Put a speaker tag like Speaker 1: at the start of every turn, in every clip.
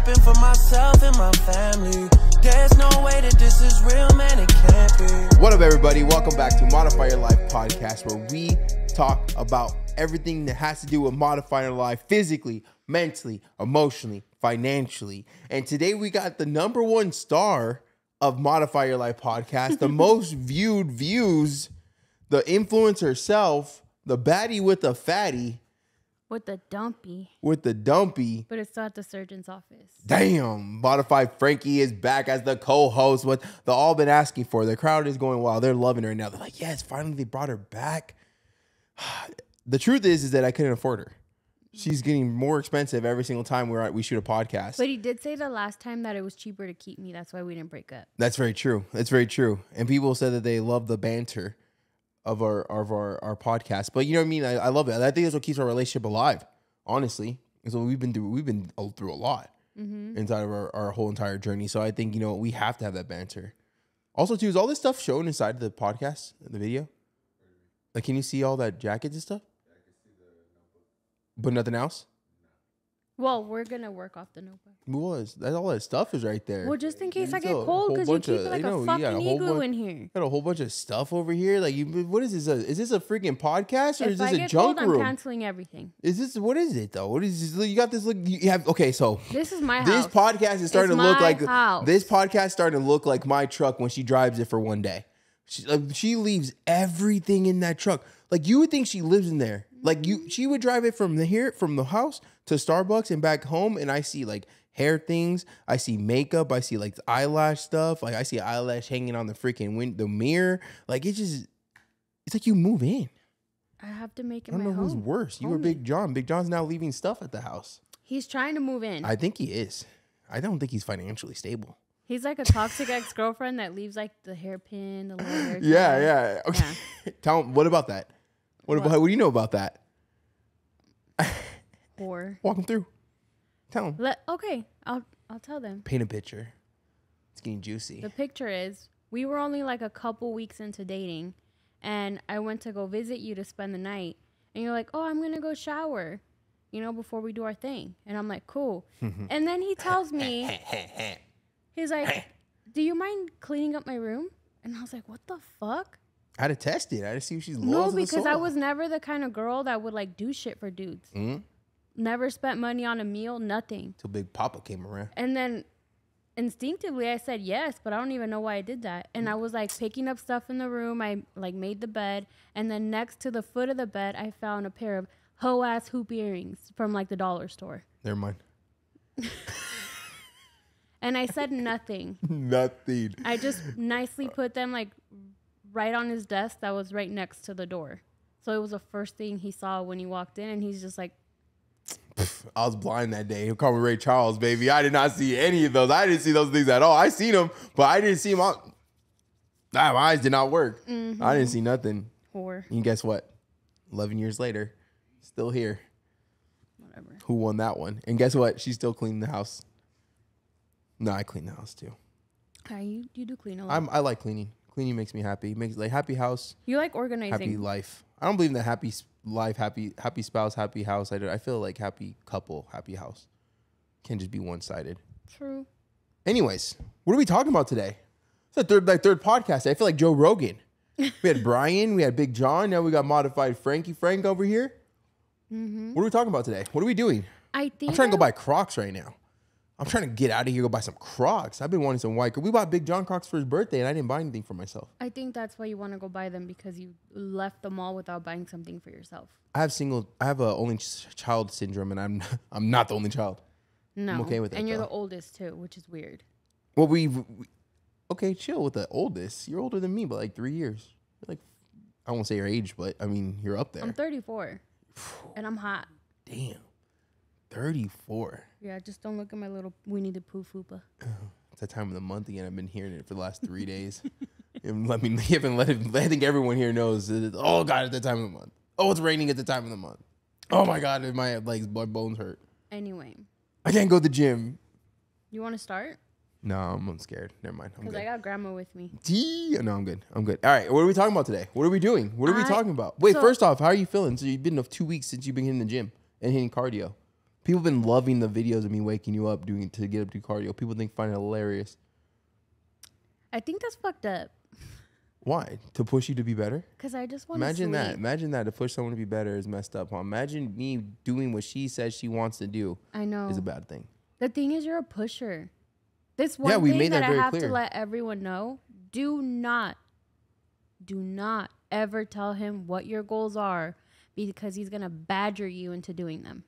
Speaker 1: trapping for myself and my family. There's no way that this is real, man, it can't be.
Speaker 2: What up, everybody? Welcome back to Modify Your Life podcast, where we talk about everything that has to do with modifying your life physically, mentally, emotionally, financially. And today we got the #1 star of Modify Your Life podcast, the most viewed views, the influencer herself, the baddie with the fatty.
Speaker 3: With the dumpy.
Speaker 2: With the dumpy.
Speaker 3: But it's still at the surgeon's office.
Speaker 2: Damn. Modified Frankie is back as the co-host. What they all been asking for. The crowd is going wild. They're loving her now. They're like, yes, finally they brought her back. The truth is that I couldn't afford her. She's getting more expensive every single time we shoot a podcast.
Speaker 3: But he did say the last time that it was cheaper to keep me. That's why we didn't break up.
Speaker 2: That's very true. That's very true. And people said that they love the banter of our podcast. But you know what I mean? I love it. I think that's what keeps our relationship alive, honestly. And so we've been through a lot inside of our whole entire journey. So I think, you know, we have to have that banter. Also, too, is all this stuff shown inside the podcast, the video? Like, can you see all that jackets and stuff?
Speaker 4: Yeah, I can see the notebook.
Speaker 2: But nothing else?
Speaker 3: Well, we're going to work off the notebook.
Speaker 2: All that stuff is right there.
Speaker 3: Well, just in case I get cold, because you keep like a fucking igloo in here.
Speaker 2: Got a whole bunch of stuff over here. Like, what is this? Is this a freaking podcast or is this a junk
Speaker 3: cold,
Speaker 2: room?
Speaker 3: I'm canceling everything.
Speaker 2: What is it though? What is this? You got this look. You have okay. So
Speaker 3: this is my house.
Speaker 2: This podcast is starting
Speaker 3: it's
Speaker 2: to look like
Speaker 3: house.
Speaker 2: This podcast starting to look like my truck when she drives it for one day. She leaves everything in that truck. Like you would think she lives in there. Like she would drive it from the house to Starbucks and back home, and I see like hair things, I see makeup, I see like eyelash stuff, like I see eyelash hanging on the freaking the mirror. Like it's like you move in.
Speaker 3: I have to make it
Speaker 2: my home. I don't know who's worse, you or Big John. Big John's now leaving stuff at the house.
Speaker 3: He's trying to move in.
Speaker 2: I think he is. I don't think he's financially stable.
Speaker 3: He's like a toxic ex-girlfriend that leaves like the hairpin, the little hair.
Speaker 2: Yeah. Okay. Yeah. Tell him, what about that? What do you know about that?
Speaker 3: Whore.
Speaker 2: Walk him through. Tell him.
Speaker 3: Okay, I'll tell them.
Speaker 2: Paint a picture. It's getting juicy.
Speaker 3: The picture is, we were only like a couple weeks into dating, and I went to go visit you to spend the night, and you're like, oh, I'm going to go shower, you know, before we do our thing. And I'm like, cool. And then he tells me, he's like, do you mind cleaning up my room? And I was like, what the fuck?
Speaker 2: I had to test it. I had to see if she's loyal to the soul.
Speaker 3: No, because I was never the kind of girl that would like do shit for dudes. Never spent money on a meal, nothing.
Speaker 2: Till Big Papa came around.
Speaker 3: And then instinctively I said yes, but I don't even know why I did that. And I was like picking up stuff in the room. I like made the bed. And then next to the foot of the bed, I found a pair of hoe-ass hoop earrings from like the dollar store.
Speaker 2: Never mind.
Speaker 3: And I said nothing.
Speaker 2: Nothing.
Speaker 3: I just nicely put them like right on his desk that was right next to the door. So it was the first thing he saw when he walked in, and he's just like,
Speaker 2: I was blind that day. He called me Ray Charles, baby. I did not see any of those. I didn't see those things at all. I seen them, but I didn't see them. My eyes did not work. I didn't see nothing.
Speaker 3: Whore.
Speaker 2: And guess what? 11 years later, still here.
Speaker 3: Whatever.
Speaker 2: Who won that one? And guess what? She's still cleaning the house. No, I clean the house too.
Speaker 3: You do clean a lot.
Speaker 2: I like cleaning. Cleaning makes me happy. Makes like happy house.
Speaker 3: You like organizing.
Speaker 2: Happy life. I don't believe in the happy life, happy spouse, happy house. I feel like happy couple, happy house. Can't just be one-sided.
Speaker 3: True.
Speaker 2: Anyways, what are we talking about today? It's a third podcast. I feel like Joe Rogan. We had Brian, we had Big John, now we got modified Frank over here. What are we talking about today? What are we doing?
Speaker 3: I'm
Speaker 2: trying to go buy Crocs right now. I'm trying to get out of here, go buy some Crocs. I've been wanting some white. We bought Big John Crocs for his birthday, and I didn't buy anything for myself.
Speaker 3: I think that's why you want to go buy them, because you left the mall without buying something for yourself.
Speaker 2: I have a only child syndrome, and I'm not the only child.
Speaker 3: No,
Speaker 2: I'm okay with it.
Speaker 3: And you're the oldest too, which is weird.
Speaker 2: Well, okay, chill with the oldest. You're older than me, but like 3 years. You're like, I won't say your age, but I mean you're up there.
Speaker 3: I'm 34, and I'm hot.
Speaker 2: Damn. 34.
Speaker 3: Yeah, just don't look at my little Winnie the Pooh fupa.
Speaker 2: It's that time of the month again. I've been hearing it for the last 3 days. I think everyone here knows. Oh, God, at the time of the month. Oh, it's raining at the time of the month. Oh, my God, my bones hurt.
Speaker 3: Anyway.
Speaker 2: I can't go to the gym.
Speaker 3: You want to start?
Speaker 2: No, I'm scared. Never mind.
Speaker 3: Because I got grandma with me.
Speaker 2: No, I'm good. All right, what are we talking about today? What are we doing? What are we talking about? Wait, first off, how are you feeling? So you've been 2 weeks since you've been hitting the gym and hitting cardio. People have been loving the videos of me waking you up to get up to cardio. People find it hilarious.
Speaker 3: I think that's fucked up.
Speaker 2: Why? To push you to be better?
Speaker 3: Because I just want to
Speaker 2: Imagine
Speaker 3: sleep.
Speaker 2: that. Imagine that. To push someone to be better is messed up. Huh? Imagine me doing what she says she wants to do.
Speaker 3: I know.
Speaker 2: Is a bad thing.
Speaker 3: The thing is, you're a pusher. This one
Speaker 2: we
Speaker 3: thing
Speaker 2: made
Speaker 3: that
Speaker 2: that
Speaker 3: I
Speaker 2: very
Speaker 3: have
Speaker 2: clear.
Speaker 3: to let everyone know: do not ever tell him what your goals are, because he's gonna badger you into doing them.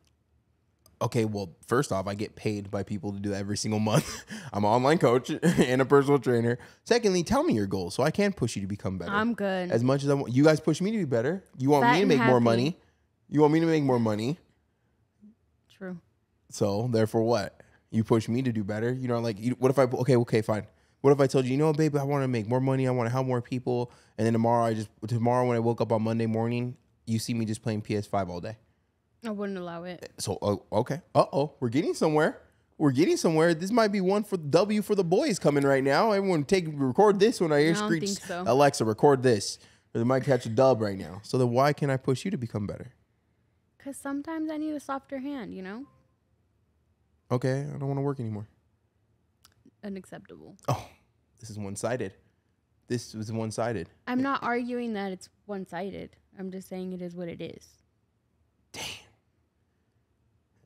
Speaker 2: Okay, well, first off, I get paid by people to do that every single month. I'm an online coach and a personal trainer. Secondly, tell me your goals so I can push you to become better.
Speaker 3: I'm good.
Speaker 2: As much as I want, you guys push me to be better. You want
Speaker 3: Fat
Speaker 2: me to
Speaker 3: and
Speaker 2: make more
Speaker 3: happy.
Speaker 2: money. You want me to make more money.
Speaker 3: True.
Speaker 2: So therefore, what? You push me to do better. You know, like, what if I? Okay, fine. What if I told you, you know, babe, I want to make more money. I want to help more people. And then tomorrow when I woke up on Monday morning, you see me just playing PS5 all day.
Speaker 3: I wouldn't allow it.
Speaker 2: So, okay. We're getting somewhere. This might be one for W for the boys coming right now. Everyone record this when I hear
Speaker 3: I don't
Speaker 2: screech.
Speaker 3: think so.
Speaker 2: Alexa, record this. Or they might catch a dub right now. So then why can't I push you to become better?
Speaker 3: Because sometimes I need a softer hand, you know?
Speaker 2: Okay, I don't want to work anymore.
Speaker 3: Unacceptable.
Speaker 2: Oh, this is one-sided. This was one-sided.
Speaker 3: I'm not arguing that it's one-sided. I'm just saying it is what it is.
Speaker 2: Damn.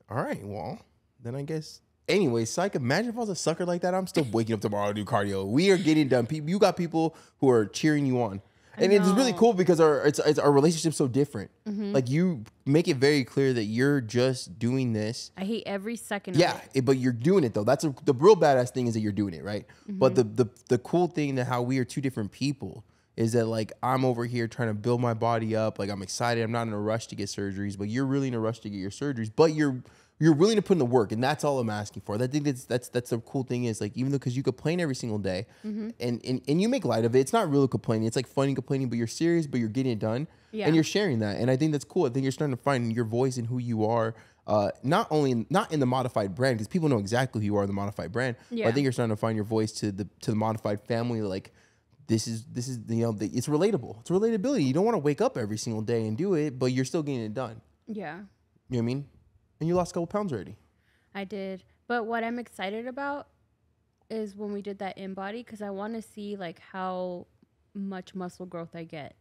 Speaker 2: All right, well, then I guess. Anyway, psych, imagine if I was a sucker like that. I'm still waking up tomorrow to do cardio. We are getting done. You got people who are cheering you on. And it's really cool because our relationship's so different. Like, you make it very clear that you're just doing this.
Speaker 3: I hate every second
Speaker 2: Yeah,
Speaker 3: of it.
Speaker 2: but you're doing it though. That's the real badass thing is that you're doing it, right? But the cool thing that how we are two different people is that, like, I'm over here trying to build my body up. Like, I'm excited. I'm not in a rush to get surgeries, but you're really in a rush to get your surgeries. But you're willing to put in the work, and that's all I'm asking for. I think that's the cool thing is, like, even though because you complain every single day, and you make light of it. It's not really complaining. It's like funny complaining, but you're serious, but you're getting it done, and you're sharing that. And I think that's cool. I think you're starting to find your voice and who you are. Not in the modified brand, because people know exactly who you are in the modified brand.
Speaker 3: Yeah.
Speaker 2: But I think you're starting to find your voice to the modified family. Like, this is it's relatable. It's relatability. You don't want to wake up every single day and do it, but you're still getting it done.
Speaker 3: Yeah,
Speaker 2: You know what I mean? And you lost a couple pounds already.
Speaker 3: I did. But what I'm excited about is when we did that in body, because I want to see, like, how much muscle growth I get.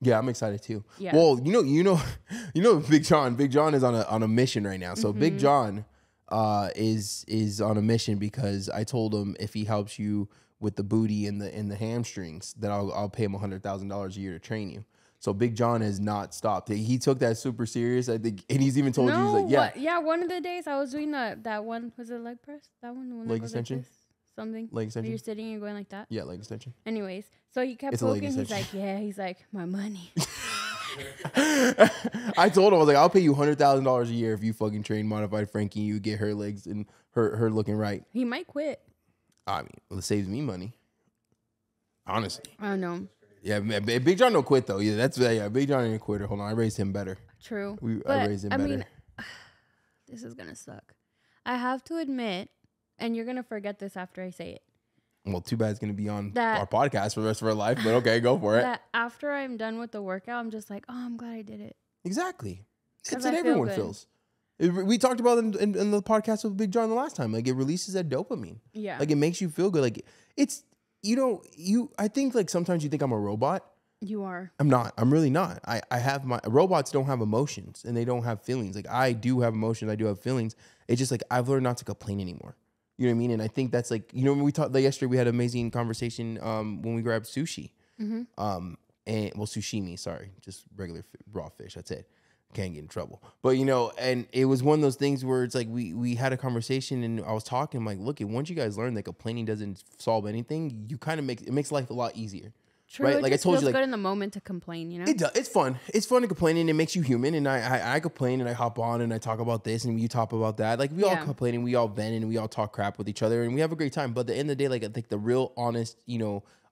Speaker 2: Yeah, I'm excited too.
Speaker 3: Yeah.
Speaker 2: Well, you know, Big John. Big John is on a mission right now. So Big John is on a mission because I told him if he helps you with the booty and the hamstrings, that I'll pay him $100,000 a year to train you. So Big John has not stopped. He took that super serious, I think, and he's even told you, he's like, yeah.
Speaker 3: Yeah, one of the days I was doing that one, was it leg press? That one? The one that
Speaker 2: Leg
Speaker 3: goes like
Speaker 2: extension?
Speaker 3: this? Something?
Speaker 2: Leg
Speaker 3: Where
Speaker 2: extension?
Speaker 3: you're sitting and going like that?
Speaker 2: Yeah, leg extension.
Speaker 3: Anyways, so he kept
Speaker 2: It's a leg
Speaker 3: poking. He's
Speaker 2: extension.
Speaker 3: like, yeah. He's like, my money.
Speaker 2: I told him, I was like, I'll pay you $100,000 a year if you fucking train modified Frankie and you get her legs and her looking right.
Speaker 3: He might quit.
Speaker 2: I mean, well, it saves me money. Honestly.
Speaker 3: I don't know.
Speaker 2: Yeah, man, Big John don't quit though. Yeah, Big John ain't a quitter. Hold on, I raised him better.
Speaker 3: True.
Speaker 2: I raised him better.
Speaker 3: mean, this is going to suck. I have to admit, and you're going to forget this after I say it,
Speaker 2: Well, too bad it's gonna be on
Speaker 3: That-
Speaker 2: our podcast for the rest of our life. But okay, go for it.
Speaker 3: that after I'm done with the workout, I'm just like, oh, I'm glad I did it.
Speaker 2: Exactly.
Speaker 3: 'Cause
Speaker 2: It's
Speaker 3: I
Speaker 2: what
Speaker 3: feel
Speaker 2: everyone
Speaker 3: good.
Speaker 2: feels. We talked about it in the podcast with Big John the last time. Like, it releases that dopamine.
Speaker 3: Yeah.
Speaker 2: Like, it makes you feel good. Like, it's I think, like, sometimes you think I'm a robot.
Speaker 3: You are.
Speaker 2: I'm not. I'm really not. I have robots don't have emotions and they don't have feelings. Like, I do have emotions. I do have feelings. It's just like I've learned not to complain anymore. You know what I mean? And I think that's like, when we talked yesterday, we had an amazing conversation when we grabbed sushi. And sashimi, sorry, just regular raw fish. That's it. Can't get in trouble. But and it was one of those things where it's like we had a conversation and I was talking, I'm like, look, once you guys learn that complaining doesn't solve anything, it makes life a lot easier.
Speaker 3: True.
Speaker 2: Right?
Speaker 3: It
Speaker 2: Like, I
Speaker 3: just
Speaker 2: told you,
Speaker 3: feels
Speaker 2: like,
Speaker 3: good in the moment to complain, you know?
Speaker 2: it does. It's fun. It's fun to complain and it makes you human. And I complain and I hop on and I talk about this and you talk about that. Like, we all
Speaker 3: Yeah.
Speaker 2: complain and we all vent and we all talk crap with each other and we have a great time. But at the end of the day, like, I think the real honest,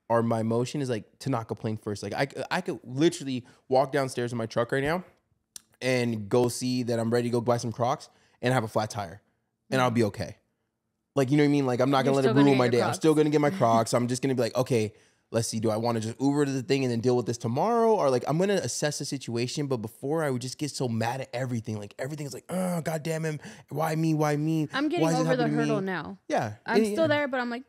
Speaker 2: or my emotion is like to not complain first. Like, I could literally walk downstairs in my truck right now and go see that I'm ready to go buy some Crocs and have a flat tire and I'll be okay. Like, you know what I mean? Like, I'm not
Speaker 3: You're
Speaker 2: going to let
Speaker 3: still
Speaker 2: it
Speaker 3: gonna
Speaker 2: ruin
Speaker 3: get
Speaker 2: my
Speaker 3: your
Speaker 2: day. I'm
Speaker 3: Crocs.
Speaker 2: still going to get my Crocs. I'm just going to be like, okay, let's see, do I want to just Uber to the thing and then deal with this tomorrow? Or like, I'm going to assess the situation. But before I would just get so mad at everything. Like everything's like, oh, God damn him. Why me? Why me?
Speaker 3: I'm getting over the hurdle now.
Speaker 2: Yeah.
Speaker 3: I'm still there, but I'm like,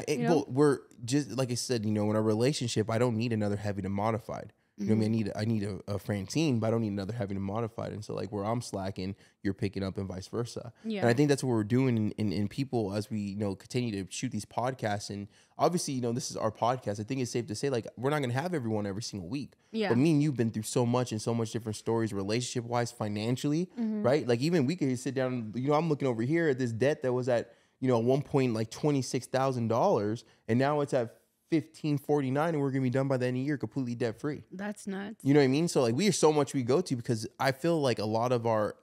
Speaker 2: well, we're just, like I said, in a relationship, I don't need another heavy to modified. You know what I mean? I need a Francine, but I don't need another heavy to modified. And so like where I'm slacking, you're picking up and vice versa. Yeah. And I think that's what we're doing in people as we, continue to shoot these podcasts. And obviously, this is our podcast. I think it's safe to say like, we're not going to have everyone every single week. Yeah. But me and you've been through so much and so much different stories, relationship wise, financially, right? Like even we could sit down, I'm looking over here at this debt that was at, at one point like $26,000 and now it's at $1,549 and we're gonna be done by the end of the year completely debt free.
Speaker 3: That's nuts.
Speaker 2: You know what I mean? So like we have so much we go to because I feel like a lot of our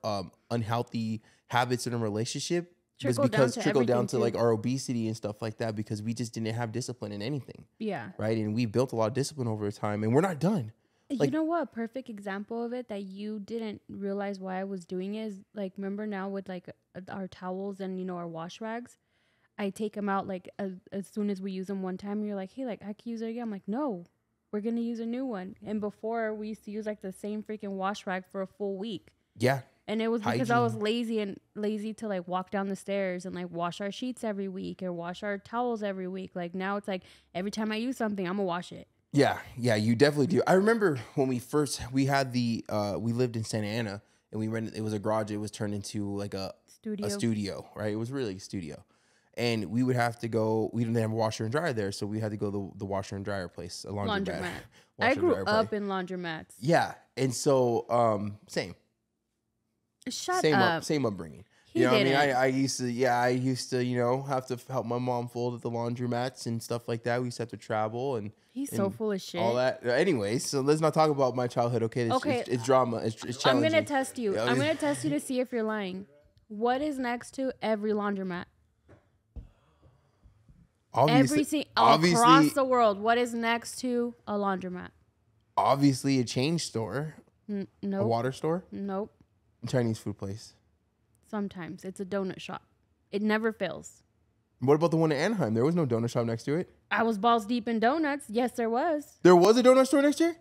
Speaker 2: unhealthy habits in a relationship trickle down to like our obesity and stuff like that because we just didn't have discipline in anything. Yeah. Right. And we built a lot of discipline over time and we're not done.
Speaker 3: Like, you know what? A perfect example of it that you didn't realize why I was doing is like, remember now with like our towels and, our wash rags, I take them out like as soon as we use them one time. And you're like, hey, like I can use it again. I'm like, no, we're going to use a new one. And before we used to use like the same freaking wash rag for a full week. Yeah. And it was because I was lazy to like walk down the stairs and like wash our sheets every week or wash our towels every week. Like now it's like every time I use something, I'm going to wash it.
Speaker 2: Yeah, you definitely do. I remember when we had we lived in Santa Ana and we rented, it was a garage. It was turned into like a studio, right? It was really a studio. And we would have to go, we didn't have a washer and dryer there. So we had to go to the washer and dryer place, a laundromat.
Speaker 3: I grew up in laundromats.
Speaker 2: Yeah. And so, same.
Speaker 3: Shut up.
Speaker 2: Same upbringing. You know what I mean? I used to, have to help my mom fold at the laundromats and stuff like that. We used to have to travel and
Speaker 3: he's so full of shit.
Speaker 2: All that. Anyways, so let's not talk about my childhood. Okay. It's drama. It's challenging.
Speaker 3: I'm going to test you. I'm going to test you to see if you're lying. What is next to every laundromat? Obviously, across the world, what is next to a laundromat?
Speaker 2: Obviously, a change store.
Speaker 3: No.
Speaker 2: A water store?
Speaker 3: Nope.
Speaker 2: A Chinese food place.
Speaker 3: Sometimes. It's a donut shop. It never fails.
Speaker 2: What about the one in Anaheim? There was no donut shop next to it.
Speaker 3: I was balls deep in donuts. Yes, there was.
Speaker 2: There was a donut store next to it?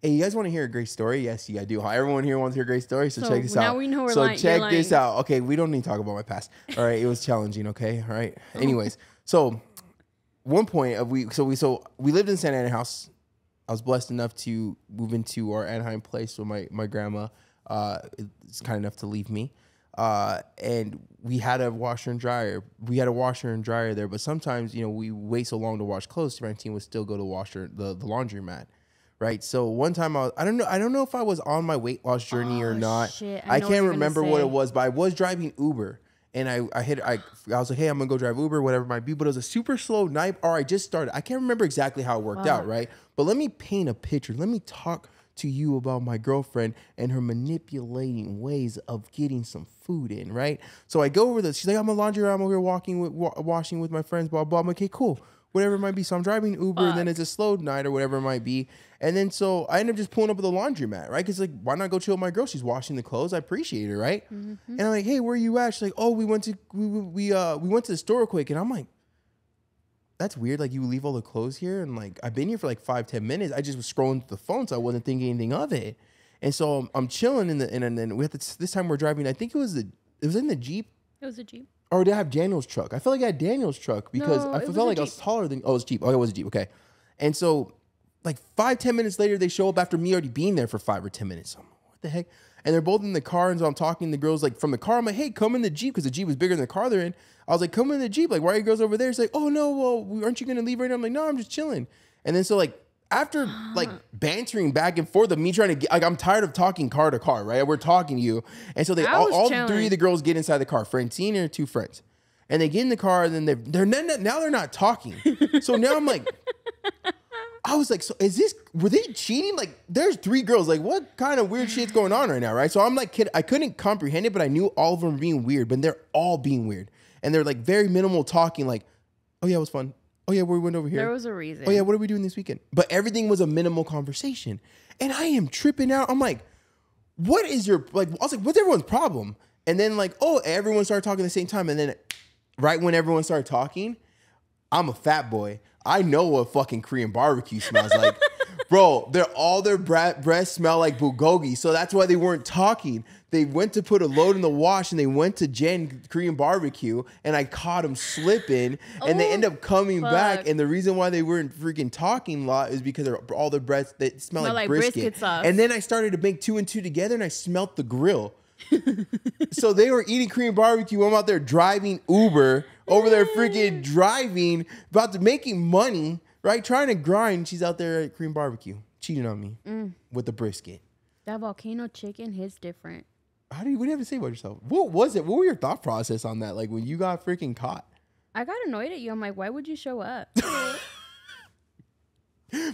Speaker 2: Hey, you guys want to hear a great story? Yes, I do. Everyone here wants to hear a great story, so check this out.
Speaker 3: Now we know we're lying.
Speaker 2: So check this out. Okay, we don't need to talk about my past. All right, it was challenging, okay? All right. Anyways, so one point we lived in Santa Ana house. I was blessed enough to move into our Anaheim place with my grandma. It's kind enough to leave me. And we had a washer and dryer. We had a washer and dryer there, but sometimes, we wait so long to wash clothes. Francine would still go to the laundromat, right? So one time I don't know if I was on my weight loss journey or not.
Speaker 3: Shit.
Speaker 2: I can't remember what it was, but I was driving Uber. And I was like, hey, I'm going to go drive Uber, whatever it might be. But it was a super slow night, or I just started. I can't remember exactly how it worked out, right? But let me paint a picture. Let me talk to you about my girlfriend and her manipulating ways of getting some food in, right? So I go over this. She's like, I'm a laundry. I'm over here washing with my friends, blah, blah. I'm like, okay, cool. Whatever it might be. So I'm driving Uber, and then it's a slow night or whatever it might be. And then so I end up just pulling up at the laundromat, right? Because like, why not go chill with my girl? She's washing the clothes. I appreciate it, right? Mm-hmm. And I'm like, hey, where are you at? She's like, oh, we went to the store real quick. And I'm like, that's weird. Like, you leave all the clothes here, and like I've been here for like 5-10 minutes. I just was scrolling through the phone, so I wasn't thinking anything of it. And so I'm chilling and then we have this time we're driving. I think it was in the Jeep.
Speaker 3: It was a Jeep.
Speaker 2: Or did I have Daniel's truck? I felt like I had Daniel's truck because I felt like I was taller than. Oh, it was Jeep. Oh, it was a Jeep. Okay. And so, like 5-10 minutes later, they show up after me already being there for 5 or 10 minutes. So I'm like, what the heck? And they're both in the car, and so I'm talking to the girls like from the car. I'm like, hey, come in the Jeep, because the Jeep was bigger than the car they're in. I was like, come in the Jeep. Like, why are you girls over there? It's like, oh no, well, aren't you gonna leave right now? I'm like, no, I'm just chilling. And then so like after like bantering back and forth of me trying to get, like, I'm tired of talking car to car, right? We're talking to you, and so they all 3 of the girls get inside the car, Francine and her 2 friends, and they get in the car, and then they're not talking. So now I'm like. I was like, so were they cheating? Like, there's 3 girls. Like, what kind of weird shit's going on right now, right? So I'm like, I couldn't comprehend it, but I knew all of them were being weird, but they're all being weird. And they're like very minimal talking, like, oh yeah, it was fun. Oh yeah, we went over here.
Speaker 3: There was a reason.
Speaker 2: Oh yeah, what are we doing this weekend? But everything was a minimal conversation. And I am tripping out. I'm like, what is your, like, I was like, what's everyone's problem? And then like, oh, everyone started talking at the same time. And then right when everyone started talking, I'm a fat boy. I know what fucking Korean barbecue smells like. Bro, all their breasts smell like bulgogi. So that's why they weren't talking. They went to put a load in the wash and they went to Jen Korean barbecue and I caught them slipping and they end up coming back. And the reason why they weren't freaking talking a lot is because all their breasts, they smell like brisket
Speaker 3: sauce.
Speaker 2: And then I started to make 2 and 2 together and I smelt the grill. So they were eating Korean barbecue. I'm out there driving Uber over there freaking driving, about to making money, right? Trying to grind. She's out there at Korean barbecue, cheating on me with the brisket.
Speaker 3: That volcano chicken hits different.
Speaker 2: What do you have to say about yourself? What was it? What were your thought process on that? Like when you got freaking caught?
Speaker 3: I got annoyed at you. I'm like, why would you show up?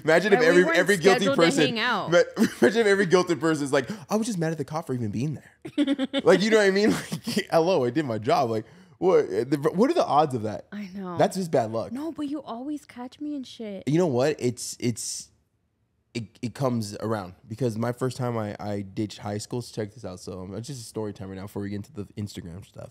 Speaker 2: Imagine if every guilty person.
Speaker 3: Out.
Speaker 2: Imagine if every guilty person is like, I was just mad at the cop for even being there. Like, you know what I mean? Like, hello, I did my job. Like, what are the odds of that?
Speaker 3: I know.
Speaker 2: That's just bad luck.
Speaker 3: No, but you always catch me in shit.
Speaker 2: You know what? It comes around because my first time I ditched high school. So check this out. So it's just a story time right now before we get into the Instagram stuff.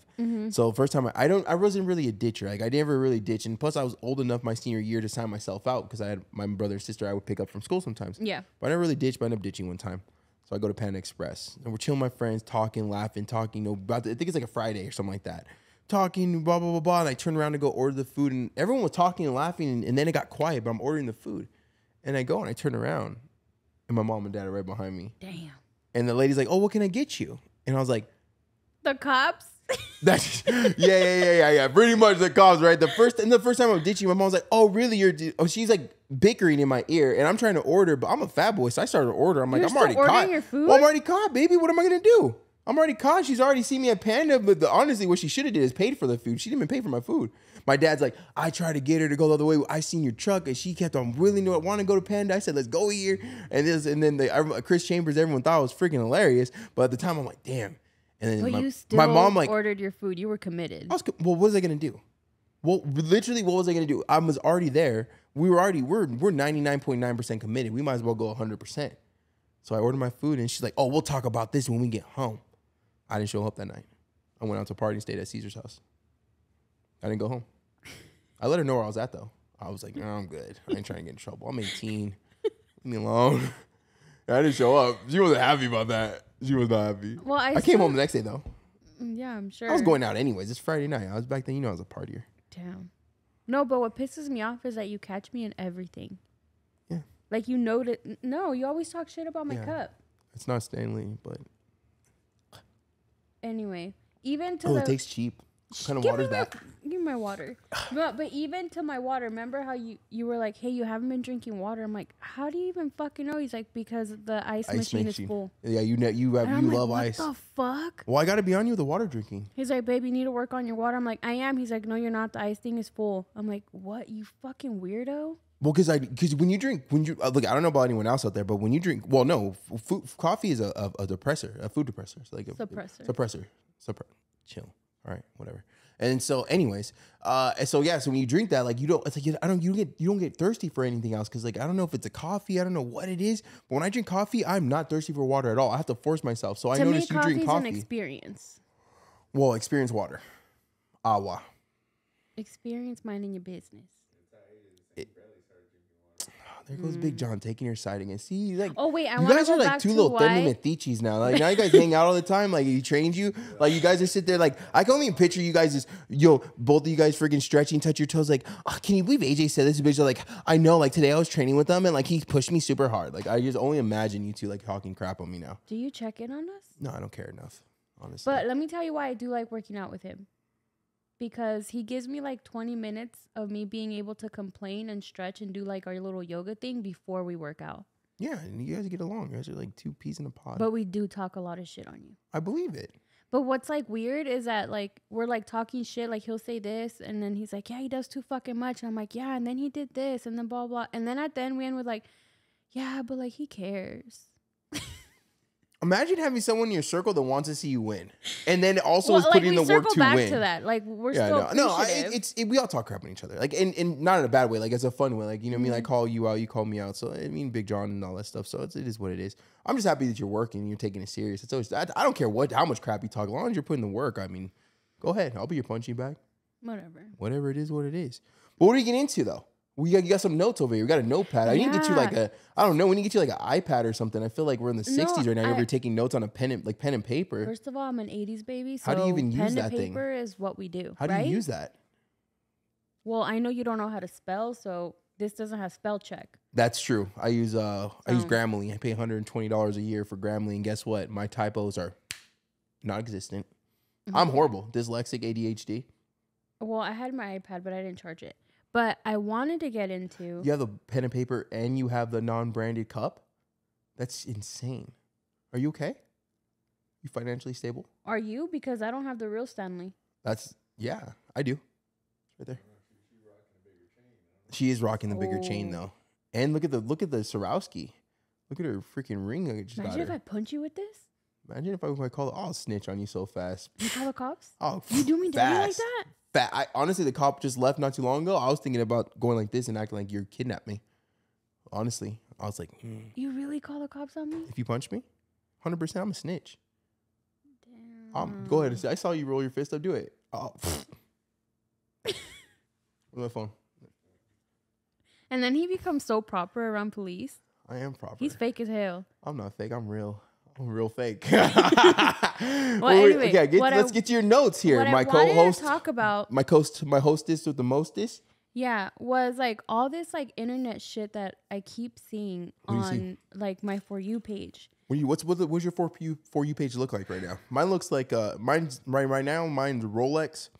Speaker 2: So first time I wasn't really a ditcher. Like I never really ditched. And plus I was old enough my senior year to sign myself out because I had my brother and sister I would pick up from school sometimes.
Speaker 3: Yeah.
Speaker 2: But I never really ditched, but I ended up ditching one time. So I go to Panda Express and we're chilling with my friends, talking, laughing, talking, I think it's like a Friday or something like that. Talking, blah, blah, blah, blah. And I turned around to go order the food and everyone was talking and laughing and then it got quiet, but I'm ordering the food. And I go and I turn around. And my mom and dad are right behind me.
Speaker 3: Damn.
Speaker 2: And the lady's like, oh, what can I get you? And I was like,
Speaker 3: the cops?
Speaker 2: Yeah. Pretty much the cops, right? The first time I was ditching, my mom was like, oh, really? She's like bickering in my ear. And I'm trying to order, but I'm a fat boy. So I started to order. I'm like, I'm already caught.
Speaker 3: Your food?
Speaker 2: Well, I'm already caught, baby. What am I going to do? I'm already caught. She's already seen me at Panda. But honestly, what she should have did is paid for the food. She didn't even pay for my food. My dad's like, I tried to get her to go the other way. I seen your truck, and she kept on really want to go to Panda. I said, let's go here. And then Chris Chambers, everyone thought it was freaking hilarious. But at the time, I'm like, damn. And then my mom like
Speaker 3: ordered your food. You were committed.
Speaker 2: Well, what was I gonna do? Well, literally, what was I gonna do? I was already there. We're 99.9% committed. We might as well go 100%. So I ordered my food, and she's like, oh, we'll talk about this when we get home. I didn't show up that night. I went out to a party and stayed at Caesar's house. I didn't go home. I let her know where I was at, though. I was like, no, I'm good. I ain't trying to get in trouble. I'm 18. Leave me alone. I didn't show up. She wasn't happy about that. She was not happy.
Speaker 3: Well, I
Speaker 2: came home the next day, though.
Speaker 3: Yeah, I'm sure.
Speaker 2: I was going out anyways. It's Friday night. I was back then. You know I was a partier.
Speaker 3: Damn. No, but what pisses me off is that you catch me in everything.
Speaker 2: Yeah.
Speaker 3: Like you know that. No, you always talk shit about my cup.
Speaker 2: It's not Stanley, but.
Speaker 3: Anyway, even to
Speaker 2: it tastes cheap. What kind of water is that?
Speaker 3: Give me my water. But even to my water, remember how you were like, hey, you haven't been drinking water? I'm like, how do you even fucking know? He's like, because the ice machine is full.
Speaker 2: Yeah, you love ice.
Speaker 3: What the fuck?
Speaker 2: Well, I got to be on you with the water drinking.
Speaker 3: He's like, babe, you need to work on your water. I'm like, I am. He's like, no, you're not. The ice thing is full. I'm like, what? You fucking weirdo?
Speaker 2: Well, because when you look, I don't know about anyone else out there, but when you drink, well, no, coffee is a depressor, a food depressor. It's like suppressor. Chill. All right, whatever. And so, anyways, so when you drink that, like you don't get thirsty for anything else because like I don't know if it's a coffee, I don't know what it is. But when I drink coffee, I'm not thirsty for water at all. I have to force myself. So I noticed you drink coffee.
Speaker 3: An experience.
Speaker 2: Well, experience water. Agua.
Speaker 3: Experience minding your business.
Speaker 2: There goes Big John taking your side again. See, like,
Speaker 3: oh wait,
Speaker 2: you guys are like two little Methichis now. Like now you guys hang out all the time. Like he trained you. Like you guys just sit there. Like I can only picture you guys just both of you guys freaking stretching, touch your toes. Like, oh, can you believe AJ said this? Bitch, like I know. Like today I was training with them and like he pushed me super hard. Like I just only imagine you two like talking crap on me now.
Speaker 3: Do you check in on us?
Speaker 2: No, I don't care enough, honestly.
Speaker 3: But let me tell you why I do like working out with him. Because he gives me like 20 minutes of me being able to complain and stretch and do like our little yoga thing before we work out.
Speaker 2: Yeah, and you guys get along. You guys are like two peas in a pod.
Speaker 3: But we do talk a lot of shit on you.
Speaker 2: I believe it.
Speaker 3: But what's like weird is that like we're like talking shit. Like he'll say this and then he's like, yeah, he does too fucking much. And I'm like, yeah, and then he did this and then blah, blah. And then at the end we end with like, yeah, but like he cares.
Speaker 2: Imagine having someone in your circle that wants to see you win, and then also is putting in the work to win.
Speaker 3: Back to that, like we're still appreciative.
Speaker 2: We all talk crap on each other, like and not in a bad way, like it's a fun way, like you know what I mean. I call you out, you call me out, so I mean Big John and all that stuff. So it is what it is. I'm just happy that you're working, and you're taking it serious. It's always I don't care how much crap you talk, as long as you're putting the work. I mean, go ahead, I'll be your punching bag.
Speaker 3: Whatever
Speaker 2: it is, what it is. But what are you getting into though? You got some notes over here. We got a notepad. I need to get you like I don't know. We need to get you like an iPad or something. I feel like we're in the 60s right now. You're taking notes on a pen and paper.
Speaker 3: First of all, I'm an 80s baby. So
Speaker 2: how do you even use that
Speaker 3: pen
Speaker 2: thing?
Speaker 3: and paper is what we do.
Speaker 2: How do you use that?
Speaker 3: Well, I know you don't know how to spell, so this doesn't have spell check.
Speaker 2: That's true. I use Grammarly. I pay $120 a year for Grammarly, and guess what? My typos are non-existent. I'm horrible. Dyslexic, ADHD.
Speaker 3: Well, I had my iPad, but I didn't charge it. But I wanted to get into...
Speaker 2: You have the pen and paper and you have the non-branded cup? That's insane. Are you okay? You financially stable?
Speaker 3: Are you? Because I don't have the real Stanley.
Speaker 2: Yeah, I do. Right there. She is rocking the bigger chain though. And look at the Swarovski. Look at her freaking ring.
Speaker 3: Imagine if I punch you with this.
Speaker 2: Imagine if I I'll snitch on you so fast.
Speaker 3: You call the cops?
Speaker 2: Oh,
Speaker 3: you do me dirty like that?
Speaker 2: Honestly, the cop just left not too long ago. I was thinking about going like this and acting like you kidnapped me. Honestly, I was like,
Speaker 3: You really call the cops on me?
Speaker 2: If you punch me, 100%, I'm a snitch.
Speaker 3: Damn.
Speaker 2: Go ahead. I saw you roll your fist up. Do it. Oh. Where's my phone?
Speaker 3: And then he becomes so proper around police.
Speaker 2: I am proper.
Speaker 3: He's fake as hell.
Speaker 2: I'm not fake. I'm real. I'm real fake.
Speaker 3: Anyway,
Speaker 2: let's get to your notes here. My co-host,
Speaker 3: talk about
Speaker 2: my hostess with the mostest.
Speaker 3: Yeah, was like all this like internet shit that I keep seeing on like my For You page.
Speaker 2: What's your For You page look like right now? Mine looks like mine's right now. Mine's Rolex,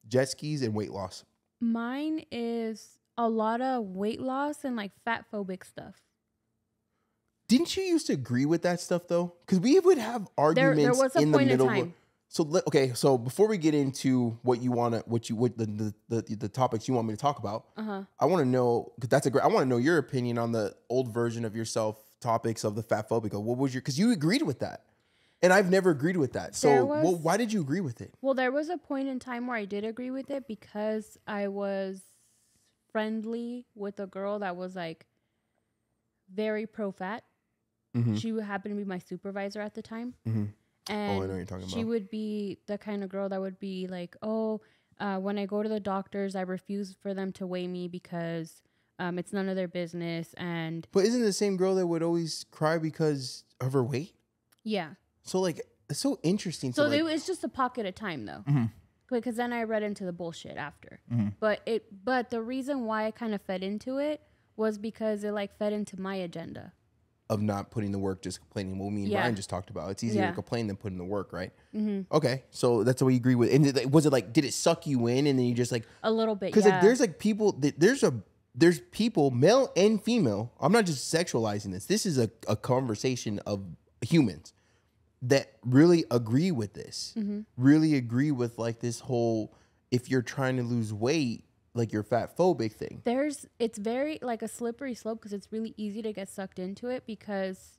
Speaker 2: jet skis, and weight loss.
Speaker 3: Mine is a lot of weight loss and like fat phobic stuff.
Speaker 2: Didn't you used to agree with that stuff though? Because we would have arguments
Speaker 3: there was a
Speaker 2: in
Speaker 3: point
Speaker 2: the middle.
Speaker 3: in time.
Speaker 2: So before we get into the topics you want me to talk about, I want to know because I want to know your opinion on the old version of yourself topics of the fat phobic. What was because you agreed with that, and I've never agreed with that. So why did you agree with it?
Speaker 3: Well, there was a point in time where I did agree with it because I was friendly with a girl that was like very pro fat. Mm-hmm. She happened to be my supervisor at the time. Mm-hmm. And
Speaker 2: I know what you're talking about.
Speaker 3: She would be the kind of girl that would be like, when I go to the doctors, I refuse for them to weigh me because it's none of their business. But
Speaker 2: isn't it the same girl that would always cry because of her weight?
Speaker 3: Yeah.
Speaker 2: So like, it's so interesting.
Speaker 3: So it's just a pocket of time though. Mm-hmm. Because then I read into the bullshit after. Mm-hmm. But the reason why I kind of fed into it was because it like fed into my agenda. Of
Speaker 2: not putting the work, just complaining. What me and Brian just talked about. It's easier to complain than put in the work, right? Mm-hmm. Okay, so that's what you agree with. And was it like, did it suck you in, and then you just like
Speaker 3: a little bit?
Speaker 2: Because like, there's like people, there's people, male and female. I'm not just sexualizing this. This is a conversation of humans that really agree with this. Mm-hmm. Really agree with like this whole, if you're trying to lose weight, like your fat phobic thing.
Speaker 3: It's very like a slippery slope because it's really easy to get sucked into it because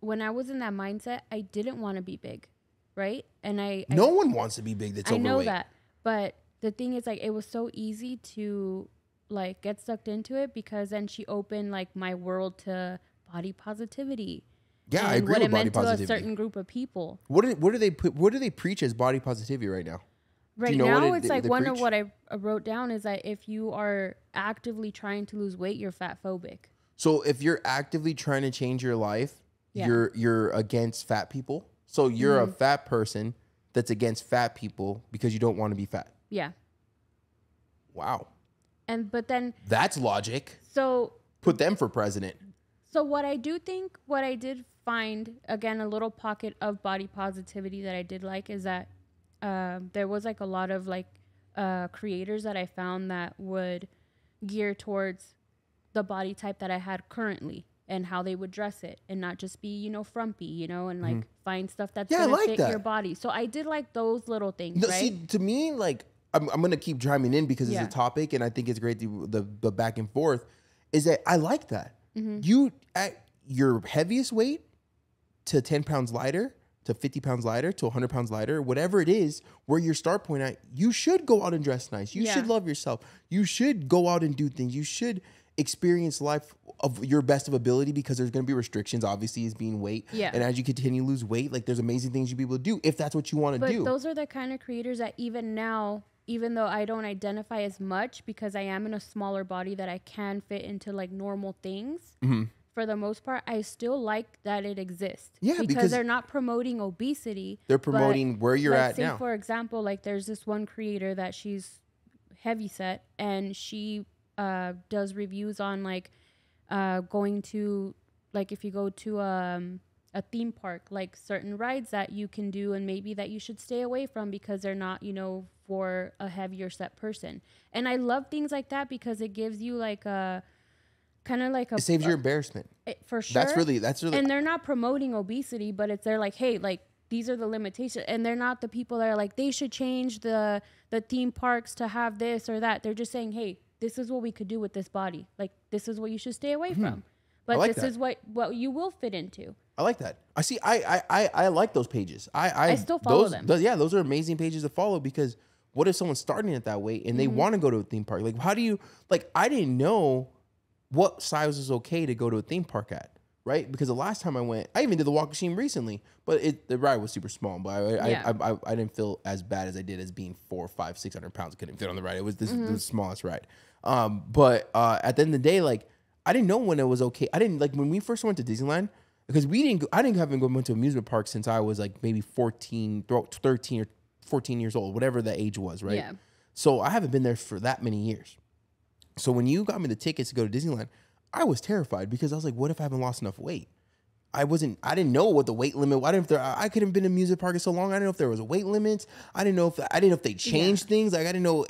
Speaker 3: when I was in that mindset, I didn't want to be big, right? And
Speaker 2: no one wants to be big that's overweight. I know that.
Speaker 3: But the thing is like it was so easy to like get sucked into it because then she opened like my world to body positivity.
Speaker 2: Yeah, I agree with body positivity.
Speaker 3: What it meant to a certain group of people.
Speaker 2: What do they preach as body positivity right now?
Speaker 3: Right now, it's like one of what I wrote down is that if you are actively trying to lose weight, you're fat phobic.
Speaker 2: So if you're actively trying to change your life, you're against fat people. So you're a fat person that's against fat people because you don't want to be fat.
Speaker 3: Yeah.
Speaker 2: Wow.
Speaker 3: But then
Speaker 2: that's logic.
Speaker 3: So
Speaker 2: put them for president.
Speaker 3: So what I did find, again, a little pocket of body positivity that I did like is that there was like a lot of like creators that I found that would gear towards the body type that I had currently and how they would dress it and not just be, frumpy, and like find stuff that's going to fit your body. So I did like those little things, right?
Speaker 2: See, to me, like I'm going to keep chiming in because it's a topic and I think it's great the back and forth is that I like that. Mm-hmm. You at your heaviest weight to 10 pounds lighter, to 50 pounds lighter, to 100 pounds lighter, whatever it is, where your start point at, you should go out and dress nice. You should love yourself. You should go out and do things. You should experience life of your best of ability because there's going to be restrictions, obviously, as being weight. Yeah. And as you continue to lose weight, like there's amazing things you'll be able to do if that's what you want to do.
Speaker 3: But those are the kind of creators that even now even though I don't identify as much because I am in a smaller body that I can fit into like normal things. For the most part, I still like that it exists.
Speaker 2: Yeah,
Speaker 3: because they're not promoting obesity.
Speaker 2: They're promoting where you're at
Speaker 3: say
Speaker 2: now.
Speaker 3: For example, like there's this one creator that she's heavy set, and she does reviews on like going to, like if you go to a theme park, like certain rides that you can do and maybe that you should stay away from because they're not, you know, for a heavier set person. And I love things like that because it gives you like a kind of like a...
Speaker 2: It saves your embarrassment.
Speaker 3: For sure.
Speaker 2: That's really...
Speaker 3: And they're not promoting obesity, but they're like, hey, like these are the limitations. And they're not the people that are like, they should change the theme parks to have this or that. They're just saying, hey, this is what we could do with this body. Like, this is what you should stay away from. But
Speaker 2: like
Speaker 3: this is what you will fit into.
Speaker 2: I like that. I see. I like those pages. I
Speaker 3: still follow them.
Speaker 2: Those are amazing pages to follow because what if someone's starting it that way and they want to go to a theme park? Like, how do you, like, I didn't know what size was okay to go to a theme park at, right? Because the last time I went, I even did the walk of shame recently, but the ride was super small. But I didn't feel as bad as I did as being 400, 500, 600 pounds. Couldn't fit on the ride. It was the smallest ride. But at the end of the day, like, I didn't know when it was okay. I didn't, like, when we first went to Disneyland, because I haven't gone to amusement park since I was like maybe 13 or 14 years old, whatever the age was, right?
Speaker 3: Yeah.
Speaker 2: So I haven't been there for that many years. So when you got me the tickets to go to Disneyland, I was terrified because I was like, what if I haven't lost enough weight? I didn't know what the weight limit. I couldn't have been in a music park in so long. I didn't know if there was a weight limit. I didn't know if they changed things. Like I didn't know.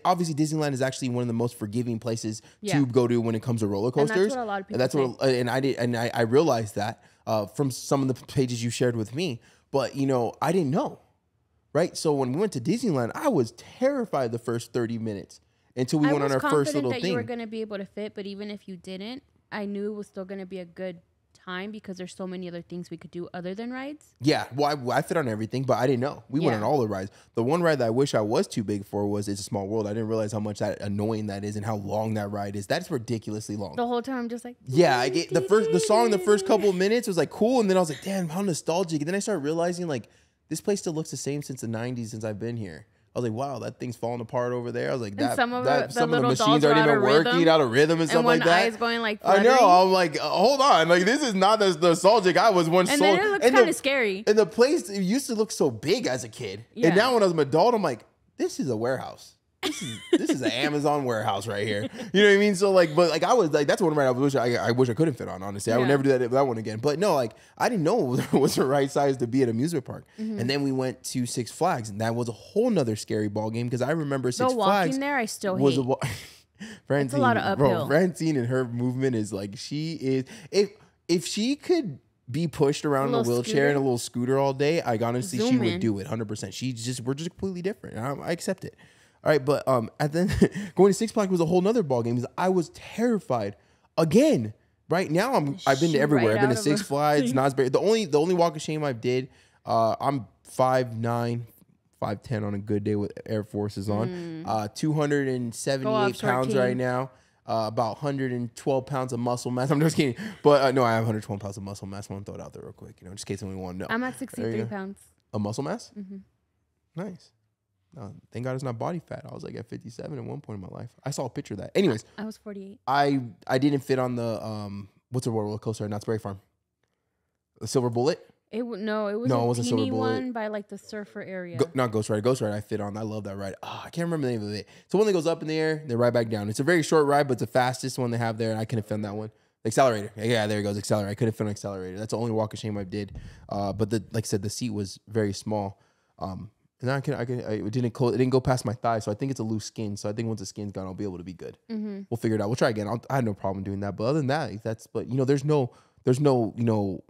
Speaker 2: Obviously, Disneyland is actually one of the most forgiving places to go to when it comes to roller coasters.
Speaker 3: And that's what a lot of people say.
Speaker 2: I realized that from some of the pages you shared with me. But you know, I didn't know, right? So when we went to Disneyland, I was terrified the first 30 minutes until we went on our first little thing.
Speaker 3: I was confident that you were going to be able to fit, but even if you didn't, I knew it was still going to be a good time because there's so many other things we could do other than rides. Yeah,
Speaker 2: well, I fit on everything, but I didn't know. We went on all the rides. The one ride that I wish I was too big for was It's a Small World. I didn't realize how much that annoying that is and how long that ride is. That's ridiculously long.
Speaker 3: The whole time I'm just like,
Speaker 2: the song the first couple of minutes was like cool, and then I was like, damn, how nostalgic. And then I started realizing like this place still looks the same since the 90s since I've been here. I was like, wow, that thing's falling apart over there. I was like,
Speaker 3: some of the
Speaker 2: machines aren't even working, out of rhythm and stuff like that.
Speaker 3: And one eye's going like fluttering.
Speaker 2: I know. I'm like, hold on. Like, this is not as nostalgic I was once.
Speaker 3: And then it looks kind of scary.
Speaker 2: And the place, it used to look so big as a kid. Yeah. And now when I was an adult, I'm like, this is a warehouse. This is an Amazon warehouse right here. You know what I mean? So like, but like I was like, that's one ride I wish I couldn't fit on, honestly. I would never do that one again. But no, like I didn't know it was the right size to be at an amusement park. And then we went to Six Flags, and that was a whole nother scary ball game because I remember Six Flags.
Speaker 3: Walking there, I still hate.
Speaker 2: Francine,
Speaker 3: it's a lot of uphill.
Speaker 2: Francine and her movement is like she is. If she could be pushed around in a wheelchair and a little scooter all day, I honestly she would do it 100%. We're just completely different. I accept it. All right, but going to Six Flags was a whole nother ball game because I was terrified again. Right now, I've been to everywhere. I've been to Six Flags, Knott's Berry. The only walk of shame I've did. I'm 5'9", 5'10" on a good day with Air Forces on. 278 pounds right now. About 112 pounds of muscle mass. I'm just kidding, but no, I have 112 pounds of muscle mass. I want to throw it out there real quick, just in case anyone want to know.
Speaker 3: I'm at 63 pounds.
Speaker 2: A muscle mass? Nice. No, thank God it's not body fat. I was like at 57 at one point in my life. I saw a picture of that. Anyways,
Speaker 3: I was 48.
Speaker 2: I didn't fit on the what's the roller coaster at Knott's Berry Farm? The Silver Bullet?
Speaker 3: It wasn't a teeny one by like the surfer area.
Speaker 2: Not Ghost Rider. Ghost Rider I fit on. I love that ride. I can't remember the name of it. So one that goes up in the air, then right back down. It's a very short ride, but it's the fastest one they have there, and I couldn't fit on that one. Accelerator. Yeah, there it goes. Accelerator. I couldn't fit on Accelerator. That's the only walk of shame I did. But like I said, the seat was very small. And it didn't go past my thigh, so I think it's a loose skin. So I think once the skin's gone, I'll be able to be good. We'll figure it out. We'll try again. I had no problem doing that. But other than that, there's no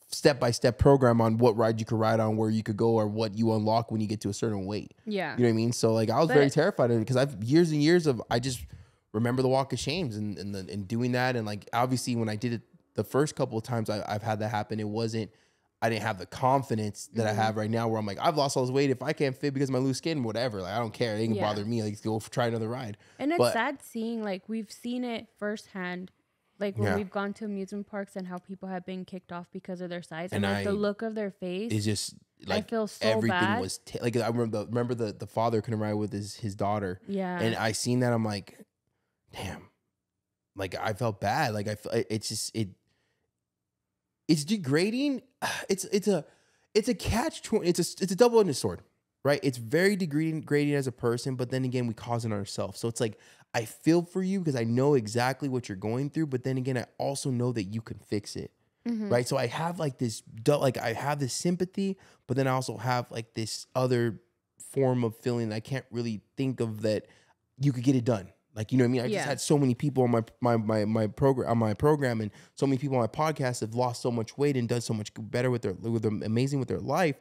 Speaker 2: step-by-step program on what ride you could ride on, where you could go, or what you unlock when you get to a certain weight.
Speaker 3: Yeah.
Speaker 2: You know what I mean? So like I was very terrified of it because I've years and years of I just remember the walk of shames and doing that. And like obviously when I did it the first couple of times I've had that happen, I didn't have the confidence that I have right now where I'm like, I've lost all this weight. If I can't fit because of my loose skin, whatever. Like, I don't care. It ain't gonna bother me. Like, go try another ride.
Speaker 3: And it's sad seeing, like, we've seen it firsthand. Like, when we've gone to amusement parks and how people have been kicked off because of their size. And like, the look of their face.
Speaker 2: It's just, like
Speaker 3: feel so
Speaker 2: everything
Speaker 3: bad.
Speaker 2: was like I remember the father couldn't ride with his daughter.
Speaker 3: Yeah.
Speaker 2: And I seen that, I'm like, damn. Like I felt bad. Like it's just it's degrading. It's a catch. It's a double-edged sword, right? It's very degrading as a person, but then again, we cause it on ourselves. So it's like I feel for you because I know exactly what you're going through, but then again, I also know that you can fix it, right? So I have like this, like I have this sympathy, but then I also have like this other form of feeling that I can't really think of that you could get it done. Like, you know what I mean? I just had so many people on my program, and so many people on my podcast have lost so much weight and done so much better with their amazing with their life,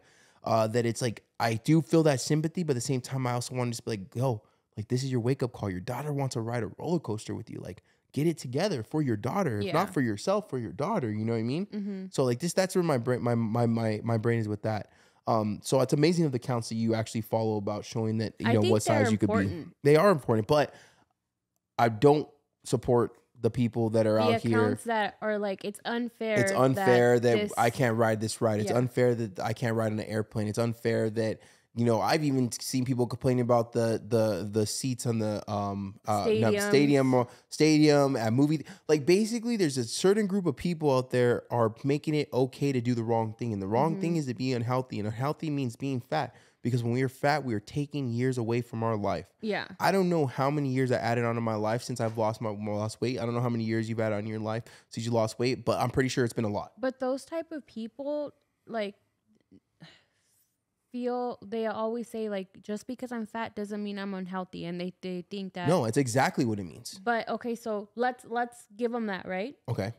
Speaker 2: that it's like I do feel that sympathy, but at the same time I also want to just be like, yo, like this is your wake up call. Your daughter wants to ride a roller coaster with you. Like, get it together for your daughter, if not for yourself, for your daughter. You know what I mean? So like that's where my brain is with that. So it's amazing of the counts that you actually follow about showing that you know what size you could be. They are important, but I don't support the people that are out here. The accounts
Speaker 3: that are like, it's unfair.
Speaker 2: It's unfair that I can't ride this ride. It's unfair that I can't ride on an airplane. It's unfair that, you know, I've even seen people complaining about the seats on the stadium at movie. Like basically, there's a certain group of people out there are making it okay to do the wrong thing, and the wrong thing is to be unhealthy, and unhealthy means being fat. Because when we are fat, we are taking years away from our life. Yeah. I don't know how many years I added onto my life since I've lost weight. I don't know how many years you've added on your life since you lost weight, but I'm pretty sure it's been a lot.
Speaker 3: But those type of people, like, they always say, like, just because I'm fat doesn't mean I'm unhealthy. And they think that.
Speaker 2: No, it's exactly what it means.
Speaker 3: But, okay, so let's give them that, right?
Speaker 2: Okay.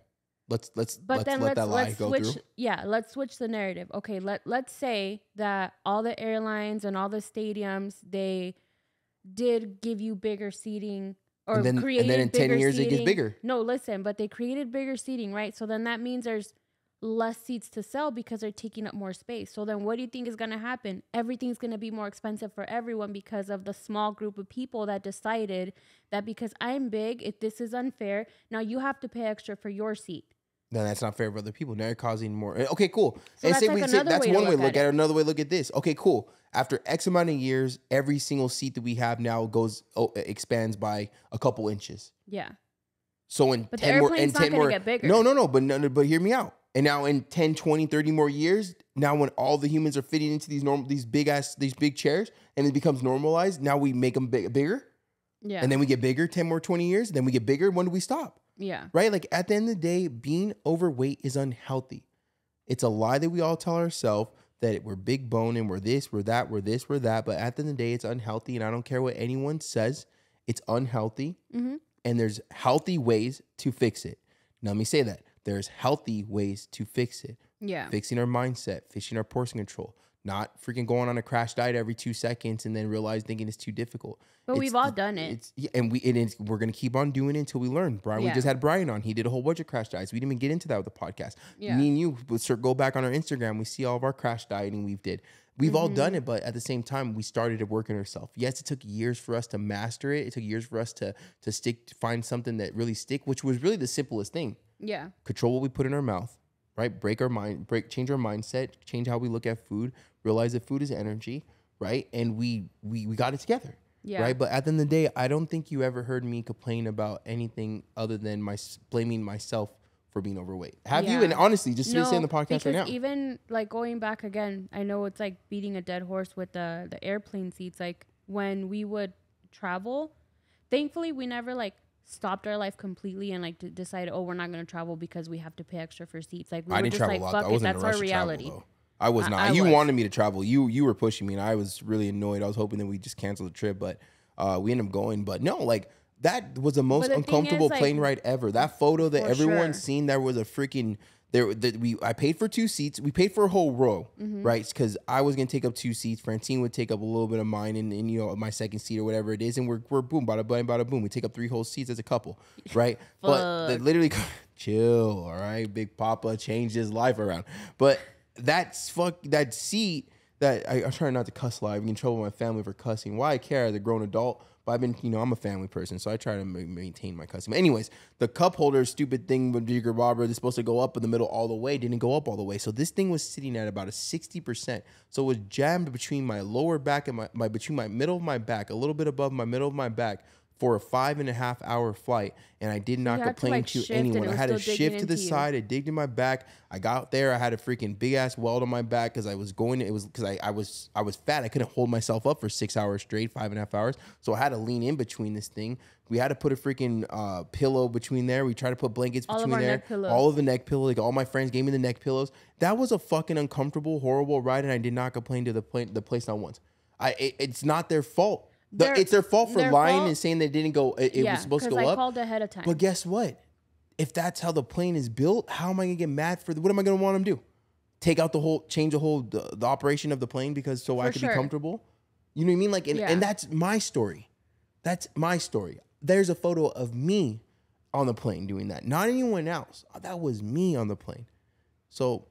Speaker 2: Let's let that lie go through.
Speaker 3: Yeah, let's switch the narrative. Okay, let's say that all the airlines and all the stadiums, they did give you bigger seating or created and then in 10 years seating. It gets bigger. No, listen, but they created bigger seating, right? So then that means there's less seats to sell because they're taking up more space. So then what do you think is going to happen? Everything's going to be more expensive for everyone because of the small group of people that decided that because I'm big, if this is unfair, now you have to pay extra for your seat.
Speaker 2: No, that's not fair for other people. Now you're causing more. Okay, cool. So and that's that's one way to look at it. Another way to look at this. Okay, cool. After X amount of years, every single seat that we have now expands by a couple inches. Yeah. So in 10 more, get bigger. No. But hear me out. And now in 10, 20, 30 more years, now when all the humans are fitting into these big chairs, and it becomes normalized, now we make them bigger. Yeah. And then we get bigger 10 more, 20 years. Then we get bigger. When do we stop? Yeah. Right? Like at the end of the day, being overweight is unhealthy. It's a lie that we all tell ourselves that we're big bone and we're this, we're that, we're this, we're that. But at the end of the day, it's unhealthy. And I don't care what anyone says. It's unhealthy. Mm-hmm. And there's healthy ways to fix it. Now, let me say that. There's healthy ways to fix it. Yeah. Fixing our mindset, fixing our portion control. Not freaking going on a crash diet every 2 seconds and then thinking it's too difficult.
Speaker 3: But we've all done it.
Speaker 2: We're going to keep on doing it until we learn. We just had Brian on. He did a whole bunch of crash diets. We didn't even get into that with the podcast. Yeah. Me and you, go back on our Instagram. We see all of our crash dieting We've all done it, but at the same time, we started to work on ourselves. Yes, it took years for us to master it. It took years for us to find something that really stick, which was really the simplest thing. Yeah. Control what we put in our mouth. Right? Change our mindset, change how we look at food, realize that food is energy, right? And we got it together. Yeah. Right. But at the end of the day, I don't think you ever heard me complain about anything other than blaming myself for being overweight. Have you? And honestly, just say on the podcast right now.
Speaker 3: Even like going back again, I know it's like beating a dead horse with the airplane seats. Like when we would travel, thankfully we never like stopped our life completely and like decided, we're not going to travel because we have to pay extra for seats. Like we were just like, fuck it, that's our reality.
Speaker 2: I was not. You wanted me to travel. You were pushing me, and I was really annoyed. I was hoping that we just cancel the trip, but we ended up going. But no, like that was the most uncomfortable plane ride ever. That photo that everyone's seen, there was a freaking I paid for 2 seats. We paid for a whole row, right? Because I was gonna take up 2 seats. Francine would take up a little bit of mine, and you know my second seat or whatever it is. And we're boom, bada bada bada boom. We take up 3 whole seats as a couple, right? But they literally chill, all right. Big Papa changed his life around, but that seat that I'm trying not to cuss live, get in trouble with my family for cussing. Why I care as a grown adult, but I've been, I'm a family person, so I try to maintain my cussing. But anyways, the cup holder stupid thing with Jigger Bobber is supposed to go up in the middle all the way, didn't go up all the way. So this thing was sitting at about a 60%. So it was jammed between my lower back and between my middle of my back, a little bit above my middle of my back, for a 5.5 hour flight, and I did not complain to anyone. I had to shift to the side. It digged in my back. I got there. I had a freaking big ass welt on my back because I was going. It was because I was fat. I couldn't hold myself up for 6 hours straight, 5.5 hours. So I had to lean in between this thing. We had to put a freaking pillow between there. We tried to put blankets between there. All of the neck pillows. Like all my friends gave me the neck pillows. That was a fucking uncomfortable, horrible ride, and I did not complain to the place not once. It's not their fault. It's their fault for lying and saying they didn't go. It was supposed to go up.
Speaker 3: I called ahead of time.
Speaker 2: But guess what? If that's how the plane is built, how am I gonna get mad for? What am I gonna want them to do? Change the operation of the plane because I could be comfortable. You know what I mean? Like, and that's my story. That's my story. There's a photo of me on the plane doing that, not anyone else. That was me on the plane. So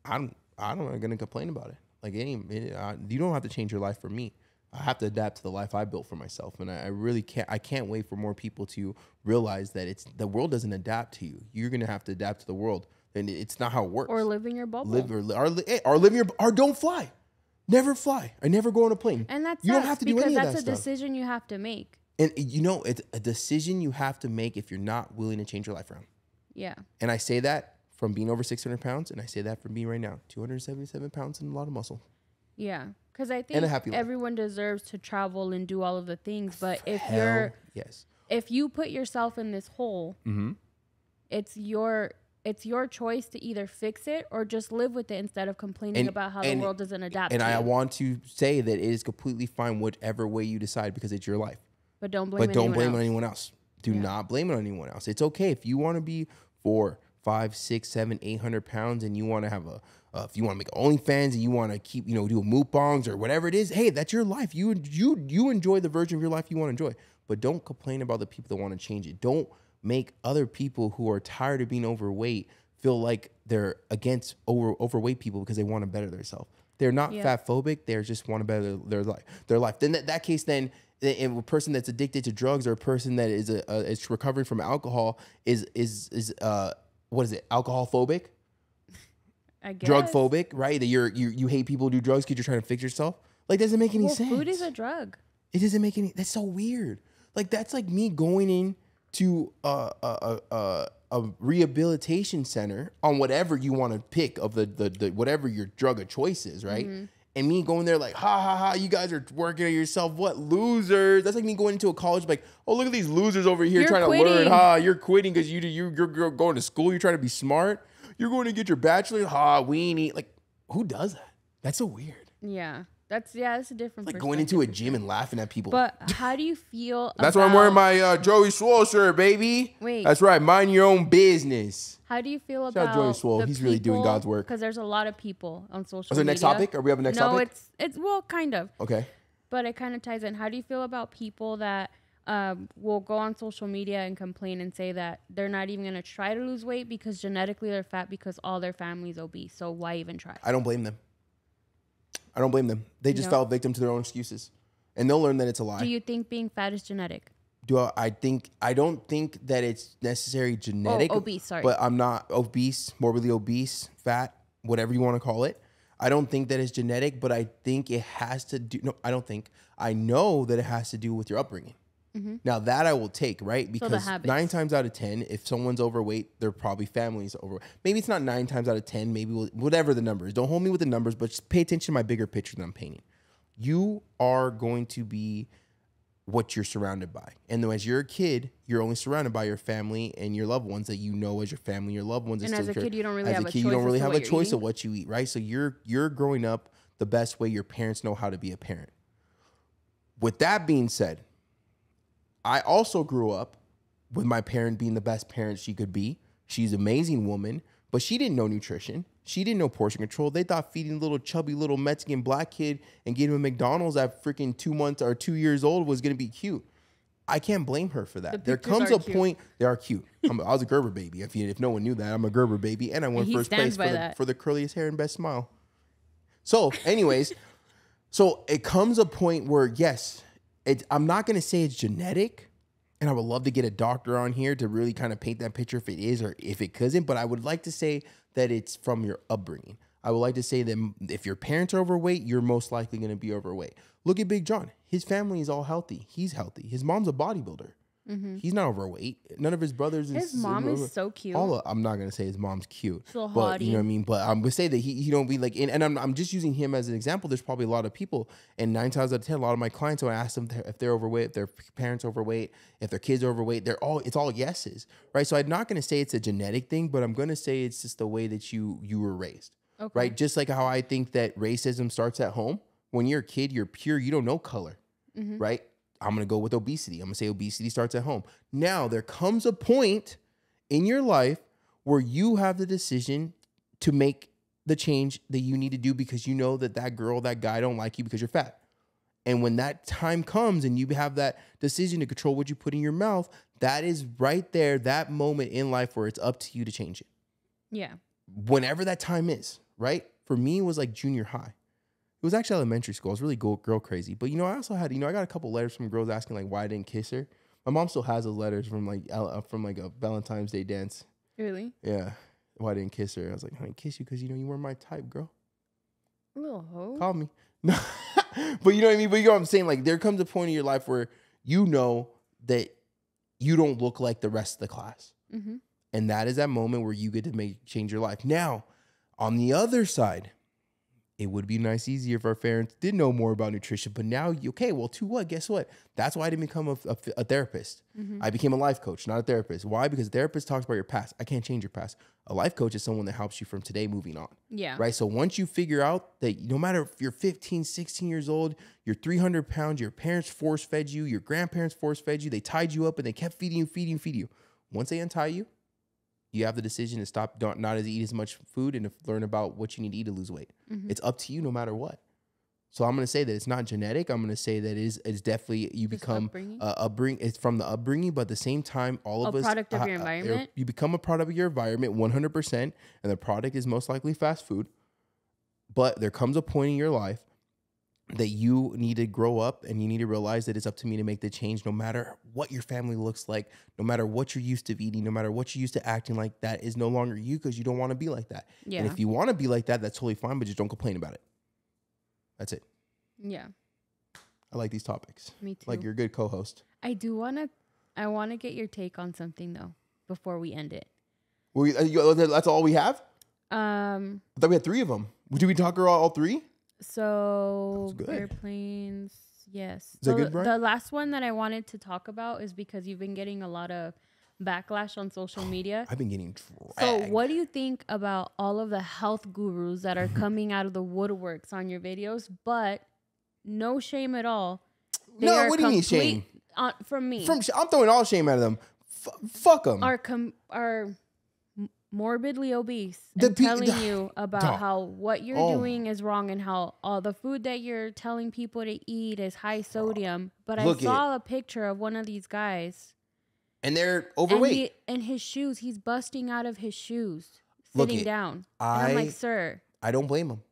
Speaker 2: I'm not gonna complain about it. Like, you don't have to change your life for me. I have to adapt to the life I built for myself, and I really can't. I can't wait for more people to realize that the world doesn't adapt to you. You're gonna have to adapt to the world, and it's not how it works.
Speaker 3: Or live in your bubble.
Speaker 2: Or don't fly. Never fly. I never go on a plane.
Speaker 3: And that's
Speaker 2: you don't have to do any of that stuff.
Speaker 3: Because that's a decision you have to make.
Speaker 2: And it's a decision you have to make if you're not willing to change your life around.
Speaker 3: Yeah.
Speaker 2: And I say that from being over 600 pounds, and I say that from being right now 277 pounds and a lot of muscle.
Speaker 3: Yeah. Because I think everyone deserves to travel and do all of the things. But if you put yourself in this hole, it's your choice to either fix it or just live with it instead of complaining about how the world doesn't adapt to you.
Speaker 2: And I want to say that it is completely fine whatever way you decide because it's your life.
Speaker 3: But don't blame it on
Speaker 2: anyone else. Do not blame it on anyone else. It's okay if you want to be 4, 5, 6, 7, 800 pounds and you want to have if you want to make OnlyFans and you want to keep, do mukbangs or whatever it is, hey, that's your life. You enjoy the version of your life you want to enjoy. But don't complain about the people that want to change it. Don't make other people who are tired of being overweight feel like they're against overweight people because they want to better themselves. They're not fat phobic. They just want to better their life. Then that case, then a person that's addicted to drugs or a person that is recovering from alcohol is what is it? Alcohol phobic?
Speaker 3: I guess.
Speaker 2: Drug phobic, right? That you hate people who do drugs because you're trying to fix yourself. Like, doesn't make any sense.
Speaker 3: Food is a drug.
Speaker 2: It doesn't make any. That's so weird. Like, that's like me going into a rehabilitation center on whatever you want to pick of the whatever your drug of choice is, right? Mm-hmm. And me going there like, ha ha ha, you guys are working on yourself. What losers? That's like me going into a college like, oh, look at these losers over here trying to learn. Ha, you're quitting because you're going to school. You're trying to be smart. You're going to get your bachelor's. Ha, weenie. Like, who does that? That's so weird.
Speaker 3: Yeah. That's a different
Speaker 2: like going into a gym and laughing at people.
Speaker 3: But how do you feel
Speaker 2: That's why I'm wearing my Joey Swole shirt, baby.
Speaker 3: Wait.
Speaker 2: That's right. Mind your own business.
Speaker 3: How do you feel
Speaker 2: Shout out Joey Swole. He's really doing God's work.
Speaker 3: Because there's a lot of people on social media.
Speaker 2: Is there next topic? Or we have a next topic?
Speaker 3: No, it's well, kind of.
Speaker 2: Okay.
Speaker 3: But it kind of ties in. How do you feel about people that will go on social media and complain and say that they're not even going to try to lose weight because genetically they're fat because all their family's obese. So why even try?
Speaker 2: I don't blame them. They just fell victim to their own excuses. And they'll learn that it's a lie.
Speaker 3: Do you think being fat is genetic?
Speaker 2: I don't think that it's necessarily genetic.
Speaker 3: Oh, obese, sorry.
Speaker 2: But I'm not obese, morbidly obese, fat, whatever you want to call it. I don't think that it's genetic, but I think it has to do, no, I don't think. I know that it has to do with your upbringing. Mm-hmm. Now that I will take, right? Because 9 times out of 10, if someone's overweight, they're probably families overweight. Maybe it's not 9 times out of 10, maybe whatever the number is. Don't hold me with the numbers, but just pay attention to my bigger picture that I'm painting. You are going to be what you're surrounded by. And though as you're a kid, you're only surrounded by your family and your loved ones that you know as your family, your loved ones.
Speaker 3: And as a kid, you don't really
Speaker 2: have a choice of what you eat, right? So you're growing up the best way your parents know how to be a parent. With that being said, I also grew up with my parent being the best parent she could be. She's an amazing woman, but she didn't know nutrition. She didn't know portion control. They thought feeding a little chubby little Mexican black kid and getting him a McDonald's at freaking 2 months or 2 years old was going to be cute. I can't blame her for that. There comes a point, they are cute. I was a Gerber baby. If no one knew that, I'm a Gerber baby. And I won first place for the curliest hair and best smile. So, anyways, so it comes a point where, yes, I'm not going to say it's genetic, and I would love to get a doctor on here to really kind of paint that picture if it is or if it couldn't, but I would like to say that it's from your upbringing. I would like to say that if your parents are overweight, you're most likely going to be overweight. Look at Big John. His family is all healthy. He's healthy. His mom's a bodybuilder. He's not overweight. None of his brothers.
Speaker 3: His mom is so cute.
Speaker 2: I'm not gonna say his mom's cute,
Speaker 3: So
Speaker 2: but
Speaker 3: haughty.
Speaker 2: you know what I mean. But I'm gonna say that he don't be like, and I'm just using him as an example. There's probably a lot of people, and 9 times out of 10, a lot of my clients, when I ask them if they're overweight, if their parents overweight, if their kids are overweight, it's all yeses, right? So I'm not gonna say it's a genetic thing, but I'm gonna say it's just the way that you were raised, right? Just like how I think that racism starts at home. When you're a kid, you're pure. You don't know color, right? I'm going to go with obesity. I'm going to say obesity starts at home. Now, there comes a point in your life where you have the decision to make the change that you need to do because you know that girl, that guy don't like you because you're fat. And when that time comes and you have that decision to control what you put in your mouth, that is right there, that moment in life where it's up to you to change it.
Speaker 3: Yeah.
Speaker 2: Whenever that time is, right? For me, it was like junior high. It was actually elementary school. I was really girl crazy. But, I also had, I got a couple letters from girls asking, like, why I didn't kiss her. My mom still has those letters from, a Valentine's Day dance.
Speaker 3: Really?
Speaker 2: Yeah. Why I didn't kiss her. I was like, I didn't kiss you because, you weren't my type, girl.
Speaker 3: Little hoe.
Speaker 2: Call me. No. But you know what I mean? But you know what I'm saying? Like, there comes a point in your life where you know that you don't look like the rest of the class. And that is that moment where you get to change your life. Now, on the other side, it would be easier if our parents did know more about nutrition. But now, guess what? That's why I didn't become a therapist. I became a life coach, not a therapist. Why? Because a therapist talks about your past. I can't change your past. A life coach is someone that helps you from today moving on.
Speaker 3: Yeah.
Speaker 2: Right? So once you figure out that no matter if you're 15, 16 years old, you're 300 pounds, your parents force-fed you, your grandparents force-fed you, they tied you up and they kept feeding you. Once they untie you, you have the decision to stop, not to eat as much food and to learn about what you need to eat to lose weight. It's up to you no matter what. So I'm going to say that it's not genetic. I'm going to say that it's definitely, you become it's from the upbringing, but at the same time, all of us. A
Speaker 3: product of your environment?
Speaker 2: You become a product of your environment 100%, and the product is most likely fast food. But there comes a point in your life that you need to grow up and you need to realize that it's up to me to make the change no matter what your family looks like, no matter what you're used to eating, no matter what you're used to acting like. That is no longer you because you don't want to be like that. Yeah. And if you want to be like that, that's totally fine, but just don't complain about it. That's it.
Speaker 3: Yeah.
Speaker 2: I like these topics.
Speaker 3: Me too.
Speaker 2: Like, you're a good co-host.
Speaker 3: I want to get your take on something though before we end it.
Speaker 2: That's all we have? I thought we had 3 of them. Did we talk all 3?
Speaker 3: So airplanes, yes.
Speaker 2: Is that good, Brian?
Speaker 3: The last one that I wanted to talk about is because you've been getting a lot of backlash on social media.
Speaker 2: I've been getting dragged.
Speaker 3: So what do you think about all of the health gurus that are coming out of the woodworks on your videos? But no shame at all.
Speaker 2: No, what do you mean shame?
Speaker 3: From me.
Speaker 2: I'm throwing all shame out of them. Fuck them.
Speaker 3: Are morbidly obese and telling you about how what you're doing is wrong and how all the food that you're telling people to eat is high sodium. But I saw a picture of one of these guys.
Speaker 2: And they're overweight.
Speaker 3: And his shoes, he's busting out of his shoes, sitting down. And I'm like, sir.
Speaker 2: I don't blame him.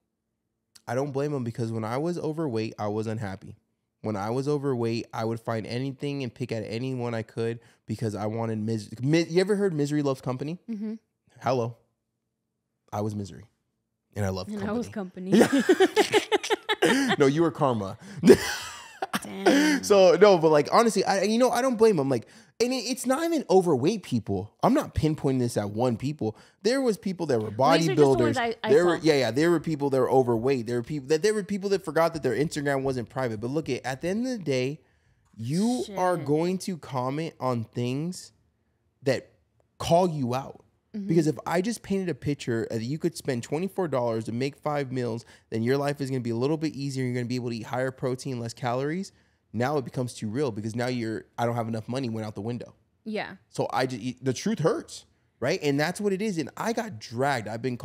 Speaker 2: I don't blame him because when I was overweight, I was unhappy. When I was overweight, I would find anything and pick at anyone I could because I wanted misery. You ever heard Misery Loves Company? Mm-hmm. Hello. I was misery. And I loved company.
Speaker 3: I was company.
Speaker 2: No, you were karma.
Speaker 3: Damn.
Speaker 2: So, no, but like, honestly, I don't blame them. Like, and it's not even overweight people. I'm not pinpointing this at one people. There was people that were bodybuilders. There were people that were overweight. There were people that forgot that their Instagram wasn't private. But look, at the end of the day, you are going to comment on things that call you out. Mm-hmm. Because if I just painted a picture that you could spend $24 to make 5 meals, then your life is going to be a little bit easier. You're going to be able to eat higher protein, less calories. Now it becomes too real because now I don't have enough money went out the window. Yeah. So the truth hurts, right? And that's what it is. And I got dragged. I don't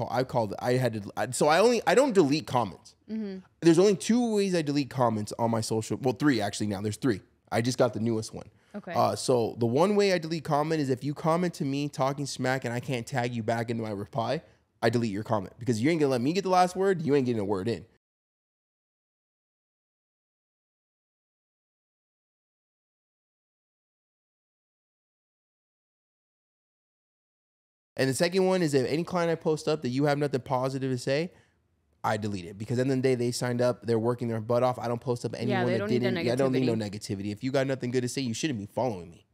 Speaker 2: delete comments. Mm-hmm. There's only 2 ways I delete comments on my social. Well, 3 actually now. There's 3. I just got the newest one. Okay. So the one way I delete comment is if you comment to me talking smack and I can't tag you back into my reply, I delete your comment because you ain't gonna let me get the last word. You ain't getting a word in. And the second one is if any client I post up that you have nothing positive to say, I delete it, because at the end of the day, they signed up, they're working their butt off. I don't post up anyone
Speaker 3: they
Speaker 2: that
Speaker 3: don't need the
Speaker 2: didn't. Yeah, I don't need no
Speaker 3: negativity.
Speaker 2: negativity. If you got nothing good to say, you shouldn't be following me,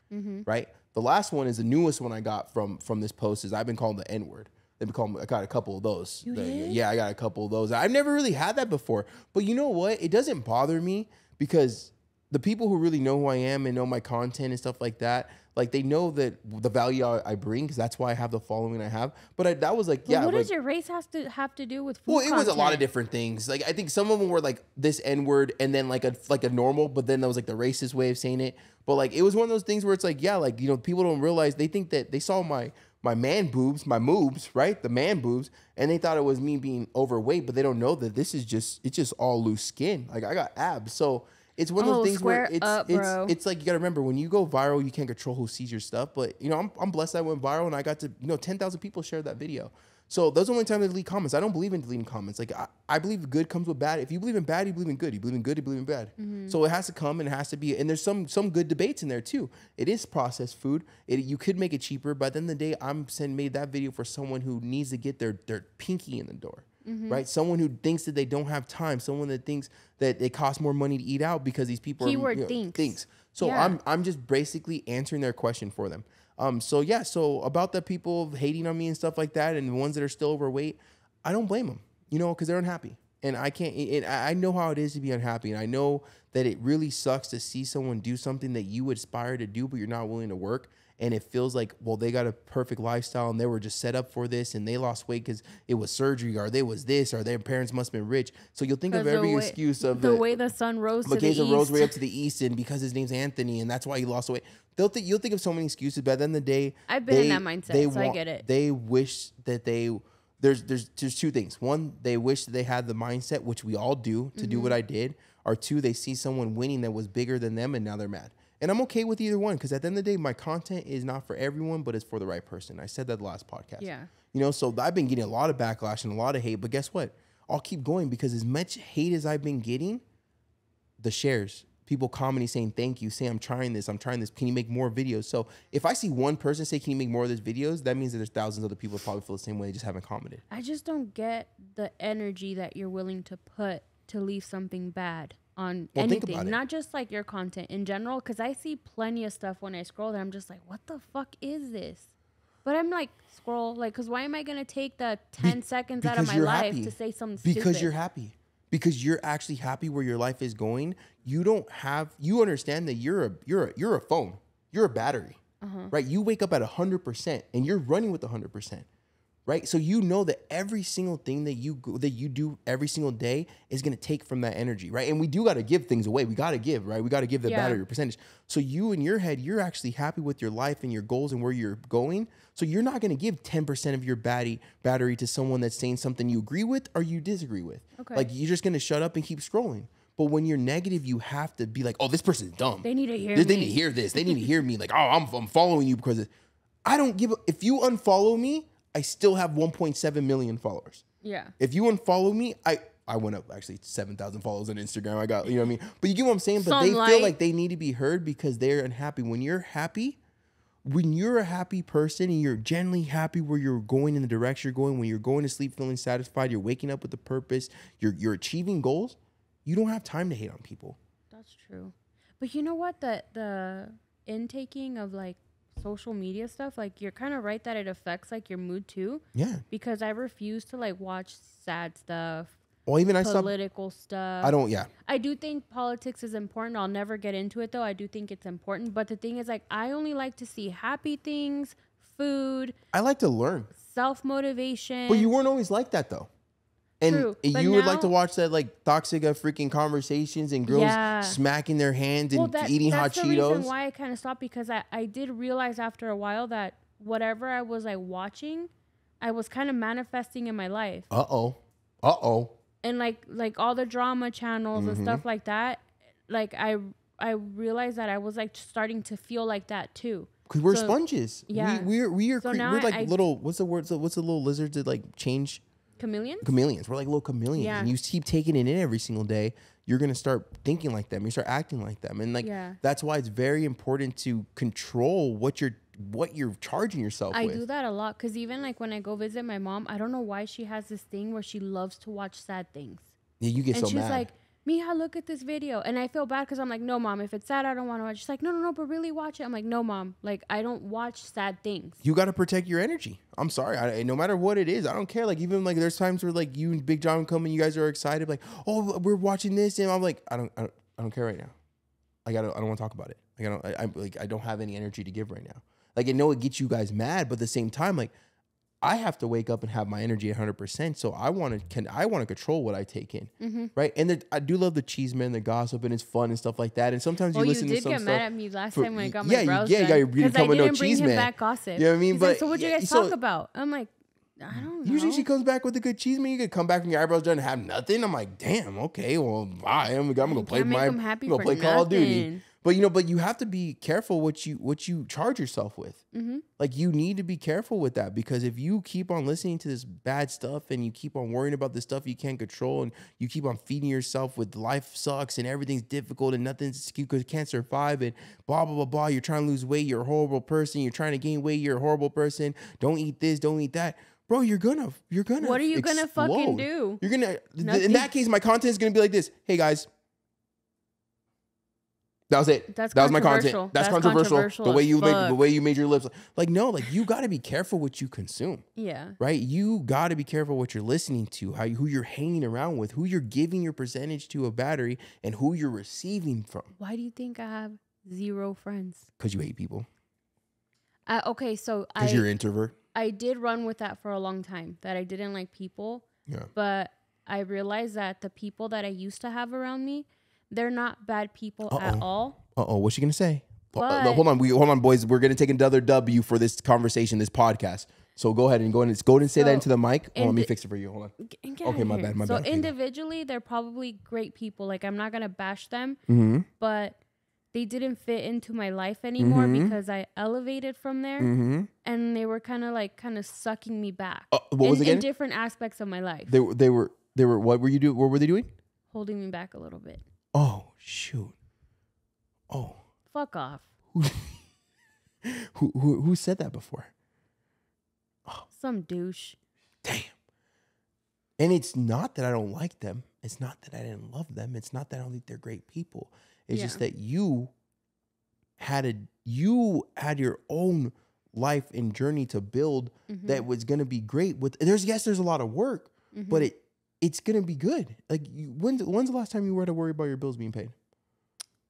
Speaker 2: right? The last one is the newest one I got from this post is I've been called the N-word. They've been calling, I got a couple of those. Yeah, I got a couple of those. I've never really had that before, but you know what? It doesn't bother me because the people who really know who I am and know my content and stuff like that, like they know that the value I bring, because that's why I have the following I have. But that was like,
Speaker 3: what does your race have to do with food?
Speaker 2: Well, it was a lot of different things. Like I think some of them were like this N-word and then like a normal, but then there was like the racist way of saying it. But like it was one of those things where it's like, yeah, like, you know, people don't realize, they think that they saw my man boobs, my moobs, right? The man boobs, and they thought it was me being overweight, but they don't know that this is it's just all loose skin. Like I got abs. So it's one of those things where it's like, you gotta remember, when you go viral, you can't control who sees your stuff. But you know, I'm blessed I went viral and I got to, 10,000 people shared that video. So those are the only times I delete comments. I don't believe in deleting comments. Like I believe good comes with bad. If you believe in bad, you believe in good. You believe in good, you believe in bad. So it has to come and it has to be. And there's some good debates in there too. It is processed food. You could make it cheaper, but at the end of the day, made that video for someone who needs to get their pinky in the door. Right? Someone who thinks that they don't have time. Someone that thinks that it costs more money to eat out because these people thinks. So yeah. I'm just basically answering their question for them. So about the people hating on me and stuff like that, and the ones that are still overweight, I don't blame them, because they're unhappy. And I know how it is to be unhappy. And I know that it really sucks to see someone do something that you aspire to do, but you're not willing to work. And it feels like, well, they got a perfect lifestyle and they were just set up for this and they lost weight because it was surgery or they was this or their parents must have been rich. So you'll think of every excuse of
Speaker 3: the way the sun rose to the east.
Speaker 2: Rose way up to the east, and because his name's Anthony and that's why he lost weight. You'll think of so many excuses, but at the end of the day,
Speaker 3: I've been in that mindset, so I get it.
Speaker 2: They wish that there's two things. One, they wish that they had the mindset, which we all do, to do what I did. Or two, they see someone winning that was bigger than them and now they're mad. And I'm okay with either one, because at the end of the day, my content is not for everyone, but it's for the right person. I said that the last podcast. Yeah. So I've been getting a lot of backlash and a lot of hate, but guess what? I'll keep going, because as much hate as I've been getting, the shares, people commenting saying, thank you, say I'm trying this, can you make more videos? So if I see one person say, can you make more of those videos, that means that there's thousands of other people who probably feel the same way, they just haven't commented.
Speaker 3: I just don't get the energy that you're willing to put to leave something bad on anything, not just like your content in general, because I see plenty of stuff when I scroll that I'm just like, what the fuck is this? But I'm like, scroll, like, because why am I going to take the 10 seconds out of my life to say something stupid?
Speaker 2: Because you're happy. Because you're actually happy where your life is going. You understand that you're a phone. You're a battery, right? You wake up at 100% and you're running with 100%. Right, so you know that every single thing that you do every single day is gonna take from that energy, right? And we do gotta give things away. We gotta give, right? We gotta give the battery percentage. So you in your head, you're actually happy with your life and your goals and where you're going. So you're not gonna give 10% of your battery to someone that's saying something you agree with or you disagree with. Okay. Like you're just gonna shut up and keep scrolling. But when you're negative, you have to be like, oh, this person's dumb.
Speaker 3: They need to hear me.
Speaker 2: They need to hear this. They need to hear me. Like, oh, I'm following you because I don't give a, if you unfollow me, I still have 1.7 million followers. Yeah. If you unfollow me, I went up actually 7,000 followers on Instagram. I got, you know what I mean? But you get what I'm saying? But they feel like they need to be heard because they're unhappy. When you're a happy person and you're genuinely happy where you're going in the direction you're going, when you're going to sleep feeling satisfied, you're waking up with a purpose, you're achieving goals, you don't have time to hate on people.
Speaker 3: That's true. But you know what? The intaking of like social media stuff, like you're kind of right that it affects like your mood too. Yeah. Because I refuse to like watch sad stuff. Or even political stuff.
Speaker 2: I don't. Yeah.
Speaker 3: I do think politics is important. I'll never get into it though. I do think it's important. But the thing is, like, I only like to see happy things, food.
Speaker 2: I like to learn.
Speaker 3: Self-motivation.
Speaker 2: But you weren't always like that though. And true, you would like to watch that like toxic freaking conversations and girls smacking their hands and eating hot Cheetos. That's the reason
Speaker 3: why I kind of stopped, because I did realize after a while that whatever I was like watching, I was kind of manifesting in my life. And like all the drama channels and stuff like that, like I realized that I was like starting to feel like that too.
Speaker 2: Because we're sponges. Yeah. We're like little, what's the word? What's the little lizards that like change? Chameleons. We're like little chameleons. Yeah. And you keep taking it in every single day, you're going to start thinking like them. You start acting like them. And like that's why it's very important to control what you're what you're charging yourself
Speaker 3: I
Speaker 2: with.
Speaker 3: do that a lot because even like when I go visit my mom, I don't know why she has this thing where she loves to watch sad things.
Speaker 2: Yeah, you get
Speaker 3: And
Speaker 2: so
Speaker 3: she's
Speaker 2: mad.
Speaker 3: like, Mija, look at this video. And I feel bad because I'm like, no, mom, if it's sad, I don't want to watch. She's like, no, but really watch it. I'm like, no, mom, like I don't watch sad things.
Speaker 2: You got to protect your energy. I'm sorry. No matter what it is, I don't care. Like even like there's times where like you and Big John come and you guys are excited, like, oh, we're watching this, and I'm like, I don't care right now. I don't want to talk about it. Like I don't have any energy to give right now. Like I know it gets you guys mad, but at the same time, like I have to wake up and have my energy 100%. So I want to control what I take in, right? And I do love the cheese man, the gossip, and it's fun and stuff like that. And sometimes you listen to some stuff.
Speaker 3: You did get mad at me last time when I got my brows done.
Speaker 2: You didn't come with no cheese
Speaker 3: bring him
Speaker 2: man.
Speaker 3: back gossip.
Speaker 2: You know what I mean?
Speaker 3: He's
Speaker 2: But
Speaker 3: like, so what you guys talk about? I'm like, I don't know.
Speaker 2: Usually she comes back with a good cheese man. You could come back from your eyebrows done and have nothing. I'm like, damn, okay, well, bye. I'm gonna play Call of Duty. But but you have to be careful what you charge yourself with. Like you need to be careful with that, because if you keep on listening to this bad stuff and you keep on worrying about the stuff you can't control, and you keep on feeding yourself with life sucks and everything's difficult and nothing's because you can't survive and blah blah blah blah. You're trying to lose weight, you're a horrible person. You're trying to gain weight, you're a horrible person. Don't eat this, don't eat that. Bro, you're gonna.
Speaker 3: What are you gonna fucking do?
Speaker 2: You're gonna. In that case, my content is gonna be like this. Hey guys, that was it. That was my content. That's controversial. The way you made your lips. Like no, like you got to be careful what you consume.
Speaker 3: Yeah.
Speaker 2: Right. You got to be careful what you're listening to, who you're hanging around with, who you're giving your percentage to a battery, and who you're receiving from.
Speaker 3: Why do you think I have 0 friends?
Speaker 2: Because you hate people.
Speaker 3: Okay, so
Speaker 2: because you're an introvert.
Speaker 3: I did run with that for a long time, that I didn't like people. Yeah. But I realized that the people that I used to have around me, they're not bad people at all.
Speaker 2: What's she going to say?
Speaker 3: But,
Speaker 2: hold on, boys. We're going to take another W for this conversation, this podcast. So go ahead and say that into the mic. Let me fix it for you. Hold on. Okay, my bad.
Speaker 3: So individually, they're probably great people. Like I'm not going to bash them, but they didn't fit into my life anymore because I elevated from there, and they were kind of sucking me back.
Speaker 2: What was it again?
Speaker 3: In different aspects of my life.
Speaker 2: They were. What were you doing? What were they doing?
Speaker 3: Holding me back a little bit.
Speaker 2: Oh shoot. Oh.
Speaker 3: Fuck off.
Speaker 2: Who said that before?
Speaker 3: Oh. Some douche.
Speaker 2: Damn. And it's not that I don't like them. It's not that I didn't love them. It's not that I don't think they're great people. It's just that you had your own life and journey to build that was gonna be great. There's a lot of work, but it's gonna be good. Like when's the last time you had to worry about your bills being paid?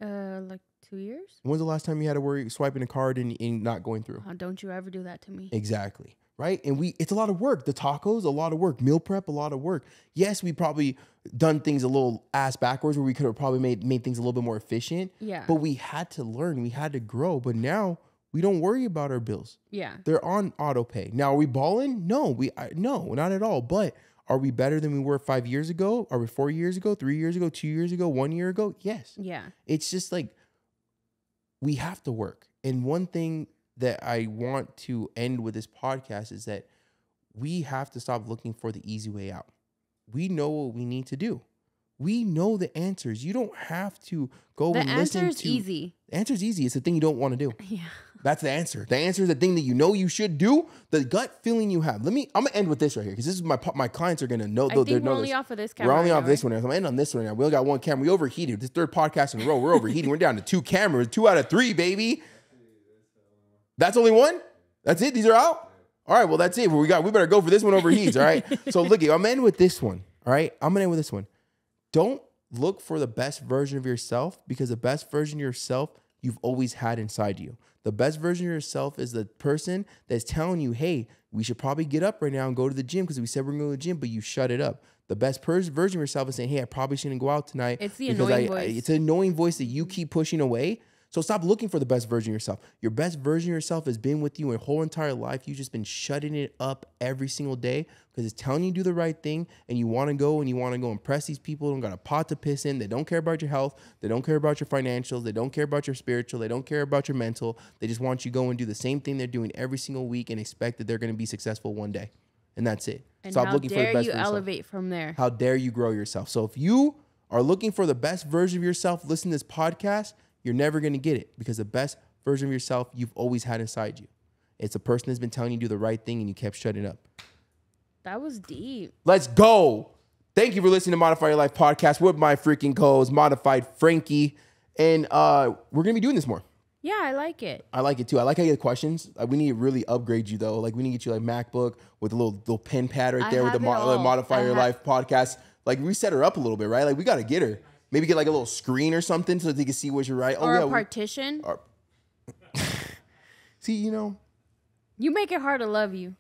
Speaker 3: Like 2 years.
Speaker 2: When's the last time you had to worry swiping a card and not going through?
Speaker 3: Don't you ever do that to me?
Speaker 2: Exactly. Right. And it's a lot of work. The tacos, a lot of work. Meal prep, a lot of work. Yes, we probably done things a little ass backwards where we could have probably made things a little bit more efficient. Yeah. But we had to learn. We had to grow. But now we don't worry about our bills. Yeah. They're on auto pay. Now, are we balling? No, no, not at all. But are we better than we were 5 years ago? Are we 4 years ago, 3 years ago, 2 years ago, 1 year ago? Yes. Yeah. It's just like we have to work. And one thing that I want to end with this podcast is that we have to stop looking for the easy way out. We know what we need to do. We know the answers. You don't have to go and listen to... The answer is easy. The answer is easy. It's the thing you don't want to do. Yeah. That's the answer. The answer is the thing that you know you should do. The gut feeling you have. I'm gonna end with this right here because this is my clients are gonna know. I think we're only off of this camera. We're only off this one. I'm gonna end on this one now. We only got one camera. We overheated. This third podcast in a row. We're overheating. We're down to 2 cameras. 2 out of 3, baby. That's only one? That's it? These are out? All right, well, that's it. We better go for this one overheats, all right? So, look, I'm going to end with this one, all right? I'm going to end with this one. Don't look for the best version of yourself because the best version of yourself you've always had inside you. The best version of yourself is the person that's telling you, hey, we should probably get up right now and go to the gym because we said we're going to go to the gym, but you shut it up. The best version of yourself is saying, hey, I probably shouldn't go out tonight. It's the annoying voice. It's an annoying voice that you keep pushing away. So stop looking for the best version of yourself. Your best version of yourself has been with you your whole entire life. You've just been shutting it up every single day because it's telling you to do the right thing and you want to go impress these people who don't got a pot to piss in. They don't care about your health. They don't care about your financials. They don't care about your spiritual. They don't care about your mental. They just want you to go and do the same thing they're doing every single week and expect that they're going to be successful one day. And that's it.
Speaker 3: And stop looking for the best version. How dare you elevate from there?
Speaker 2: How dare you grow yourself? So if you are looking for the best version of yourself, listen to this podcast, you're never going to get it because the best version of yourself you've always had inside you. It's a person that's been telling you to do the right thing and you kept shutting up.
Speaker 3: That was deep.
Speaker 2: Let's go. Thank you for listening to Modify Your Life podcast with my freaking co-host, Modified Frankie. And we're going to be doing this more.
Speaker 3: Yeah, I like it.
Speaker 2: I like it too. I like how you get questions. We need to really upgrade you though. Like we need to get you like MacBook with a little pen pad right there with the Modify Your Life podcast. Like we set her up a little bit, right? Like we got to get her. Maybe get like a little screen or something so that they can see what you're right.
Speaker 3: Or a partition.
Speaker 2: See, you know.
Speaker 3: You make it hard to love you.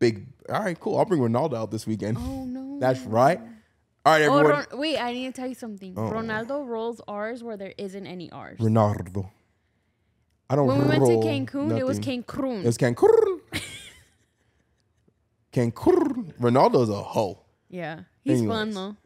Speaker 2: Big. All right, cool. I'll bring Ronaldo out this weekend.
Speaker 3: Oh, no.
Speaker 2: That's right. All right, everyone.
Speaker 3: Wait, I need to tell you something. Ronaldo rolls R's where there isn't any R's.
Speaker 2: Ronaldo. I don't
Speaker 3: When we went to
Speaker 2: roll
Speaker 3: Cancun,
Speaker 2: nothing.
Speaker 3: it was Cancun.
Speaker 2: It was Cancun. Cancun. Ronaldo's a hoe.
Speaker 3: Yeah. He's fun,
Speaker 2: Anyways.
Speaker 3: though.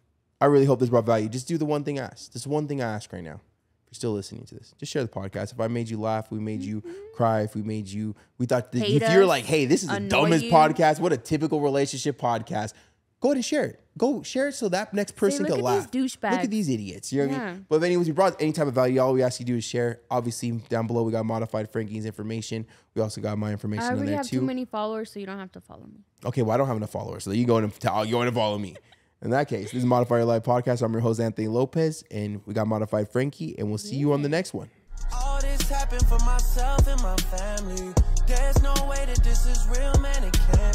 Speaker 2: I really hope this brought value. Just do the one thing I asked. Just one thing I ask right now. If you're still listening to this, just share the podcast. If I made you laugh, we made you cry. If we made you, we thought that
Speaker 3: Hate
Speaker 2: if you're
Speaker 3: us,
Speaker 2: like, hey, this is the
Speaker 3: annoy
Speaker 2: dumbest
Speaker 3: you.
Speaker 2: podcast. What a typical relationship podcast. Go ahead and share it. Go share it so that next person
Speaker 3: look
Speaker 2: can
Speaker 3: at
Speaker 2: laugh.
Speaker 3: these douchebags.
Speaker 2: Look at these idiots. You know what I
Speaker 3: Yeah.
Speaker 2: mean? But anyways, we brought any type of value. All we ask you to do is share. Obviously, down below we got Modified Frankie's information. We also got my information
Speaker 3: I
Speaker 2: on
Speaker 3: already
Speaker 2: there
Speaker 3: have
Speaker 2: too.
Speaker 3: too many followers, so you don't have to follow me.
Speaker 2: Okay, well, I don't have enough followers, so you go and follow me. In that case, this is Modify Your Life podcast. I'm your host, Anthony Lopez, and we got Modified Frankie, and we'll see you on the next one.
Speaker 1: All this happened for myself and my family. There's no way that this is real, man. It can't